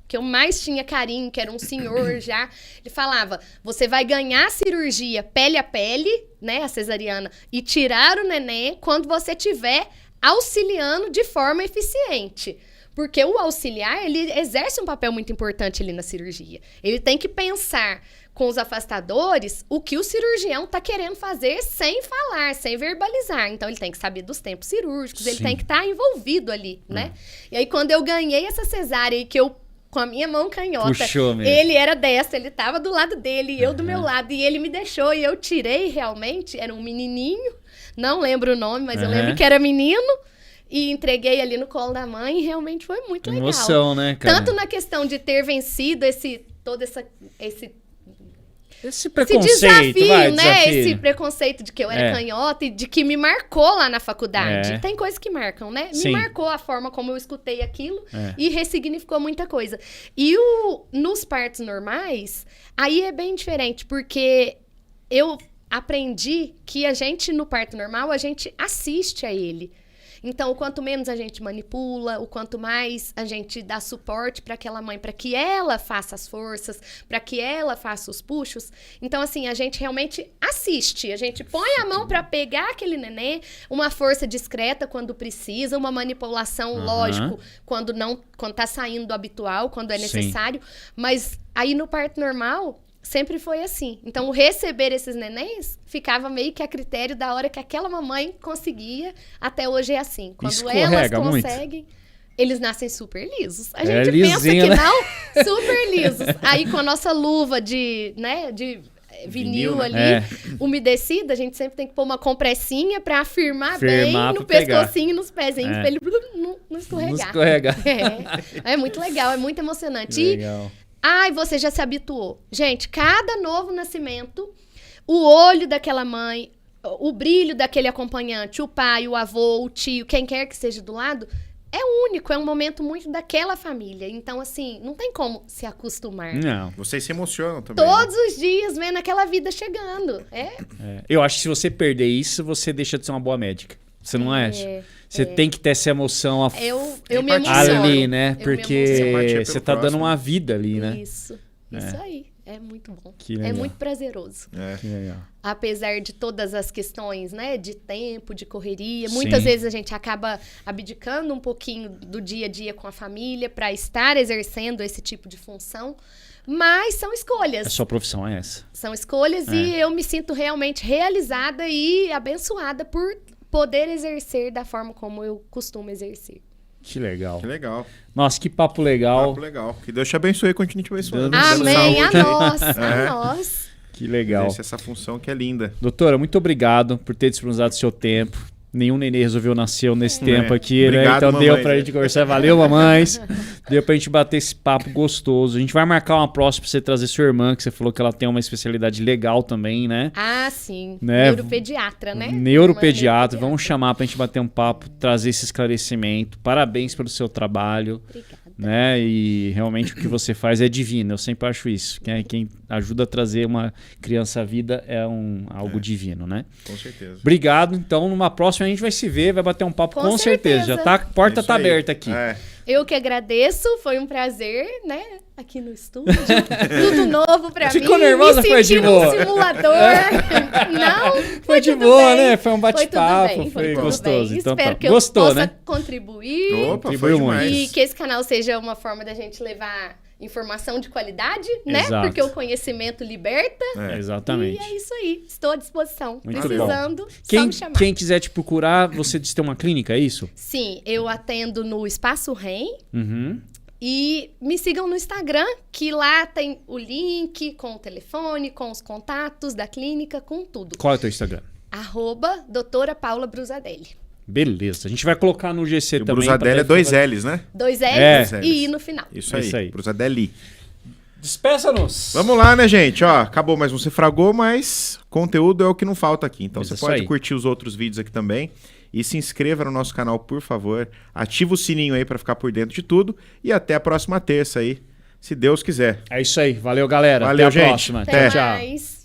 Speaker 3: que eu mais tinha carinho, que era um senhor já, ele falava, você vai ganhar a cirurgia pele a pele, né, a cesariana, e tirar o neném quando você tiver auxiliando de forma eficiente. Porque o auxiliar, ele exerce um papel muito importante ali na cirurgia. Ele tem que pensar com os afastadores o que o cirurgião está querendo fazer sem falar, sem verbalizar. Então, ele tem que saber dos tempos cirúrgicos, ele tem que estar envolvido ali, né? E aí, quando eu ganhei essa cesárea e que eu com a minha mão canhota.
Speaker 2: Puxou mesmo.
Speaker 3: Ele era destro, ele tava do lado dele e eu do meu lado. E ele me deixou e eu tirei realmente, era um menininho, não lembro o nome, mas eu lembro que era menino. E entreguei ali no colo da mãe e realmente foi muito legal.
Speaker 2: Emoção, né, cara?
Speaker 3: Tanto na questão de ter vencido esse
Speaker 2: preconceito,
Speaker 3: desafio, né? Esse preconceito de que eu era canhota e de que me marcou lá na faculdade. Tem coisas que marcam, né? Me marcou a forma como eu escutei aquilo e ressignificou muita coisa. E nos partos normais, aí é bem diferente, porque eu aprendi que a gente, no parto normal, a gente assiste a ele. Então, o quanto menos a gente manipula, o quanto mais a gente dá suporte para aquela mãe, para que ela faça as forças, para que ela faça os puxos. Então, assim, a gente realmente assiste, a gente põe a mão para pegar aquele neném, uma força discreta quando precisa, uma manipulação, lógico, quando tá saindo do habitual, quando é necessário, mas aí no parto normal sempre foi assim. Então, o receber esses nenéns ficava meio que a critério da hora que aquela mamãe conseguia. Até hoje é assim. Quando elas conseguem, eles nascem super lisos. A gente pensa que não, super lisos. Aí, com a nossa luva de vinil ali, umedecida, a gente sempre tem que pôr uma compressinha pra afirmar bem no pescocinho e nos pezinhos, pra ele não escorregar. Não escorregar. É muito legal, é muito emocionante.
Speaker 2: Legal.
Speaker 3: Ai, você já se habituou. Gente, cada novo nascimento, o olho daquela mãe, o brilho daquele acompanhante, o pai, o avô, o tio, quem quer que esteja do lado, é único, é um momento muito daquela família. Então, assim, não tem como se acostumar.
Speaker 2: Não.
Speaker 1: Vocês se emocionam também.
Speaker 3: Todos os dias vendo aquela vida chegando.
Speaker 2: Eu acho que se você perder isso, você deixa de ser uma boa médica. Você não acha? Você tem que ter essa emoção
Speaker 3: eu me emociono
Speaker 2: ali, né? Porque você tá dando uma vida ali, né?
Speaker 3: Isso aí. É muito bom.
Speaker 2: É
Speaker 3: muito prazeroso.
Speaker 2: Que legal.
Speaker 3: Apesar de todas as questões, né? De tempo, de correria. Muitas vezes a gente acaba abdicando um pouquinho do dia a dia com a família para estar exercendo esse tipo de função. Mas são escolhas.
Speaker 2: A sua profissão é essa.
Speaker 3: São escolhas e eu me sinto realmente realizada e abençoada por poder exercer da forma como eu costumo exercer.
Speaker 2: Que legal.
Speaker 1: Que legal.
Speaker 2: Nossa, que papo legal.
Speaker 1: Papo legal. Que Deus te abençoe e continue te abençoando.
Speaker 3: Amém. A nós.
Speaker 2: Que legal.
Speaker 1: Essa função que é linda.
Speaker 2: Doutora, muito obrigado por ter disponibilizado o seu tempo. Nenhum nenê resolveu nascer nesse tempo aqui,
Speaker 1: obrigado,
Speaker 2: né? Então
Speaker 1: mamãe,
Speaker 2: deu pra gente conversar. Valeu, mamães. Deu pra gente bater esse papo gostoso. A gente vai marcar uma próxima pra você trazer sua irmã, que você falou que ela tem uma especialidade legal também, né?
Speaker 3: Ah, sim.
Speaker 2: Né?
Speaker 3: Neuropediatra, né?
Speaker 2: Neuropediatra. Vamos chamar pra gente bater um papo, trazer esse esclarecimento. Parabéns pelo seu trabalho.
Speaker 3: Obrigada.
Speaker 2: Né? E realmente o que você faz é divino. Eu sempre acho isso. Quem ajuda a trazer uma criança à vida é algo divino, né?
Speaker 1: Com certeza.
Speaker 2: Obrigado. Então, numa próxima a gente vai se ver, vai bater um papo com certeza. Já tá, a porta tá aberta aqui.
Speaker 3: Eu que agradeço, foi um prazer, né? Aqui no estúdio. Tudo novo pra mim.
Speaker 2: Ficou nervosa? Foi de boa.
Speaker 3: Um simulador. Não,
Speaker 2: foi de boa, né? Foi um bate-papo, foi gostoso.
Speaker 3: Bem.
Speaker 2: Então,
Speaker 3: espero que
Speaker 2: gostou,
Speaker 3: eu possa
Speaker 2: né?
Speaker 3: contribuir.
Speaker 1: Opa, foi demais.
Speaker 3: E que esse canal seja uma forma da gente levar informação de qualidade, né?
Speaker 2: Exato.
Speaker 3: Porque o conhecimento liberta.
Speaker 2: Exatamente.
Speaker 3: E é isso aí. Estou à disposição.
Speaker 2: Muito
Speaker 3: precisando, só me chamar.
Speaker 2: Quem quiser te procurar, você diz que tem uma clínica, é isso?
Speaker 3: Sim, eu atendo no Espaço REM.
Speaker 2: Uhum.
Speaker 3: E me sigam no Instagram, que lá tem o link com o telefone, com os contatos da clínica, com tudo.
Speaker 2: Qual é o teu Instagram?
Speaker 3: @doutora Paula Brusadelli.
Speaker 2: Beleza. A gente vai colocar no GC também.
Speaker 1: Brusadelli é 2 L's, né?
Speaker 3: 2 L's e I no final.
Speaker 1: Isso aí. Brusadelli.
Speaker 2: Despeça-nos.
Speaker 1: Vamos lá, né, gente? Ó, acabou mais um Você Fragou, mas conteúdo é o que não falta aqui. Então
Speaker 2: Mas
Speaker 1: você pode curtir os outros vídeos aqui também. E se inscreva no nosso canal, por favor. Ativa o sininho aí para ficar por dentro de tudo. E até a próxima terça aí, se Deus quiser.
Speaker 2: É isso aí. Valeu, galera.
Speaker 1: Valeu,
Speaker 2: até a
Speaker 1: gente.
Speaker 2: próxima.
Speaker 3: Até
Speaker 2: Tchau,
Speaker 3: mais.
Speaker 2: tchau.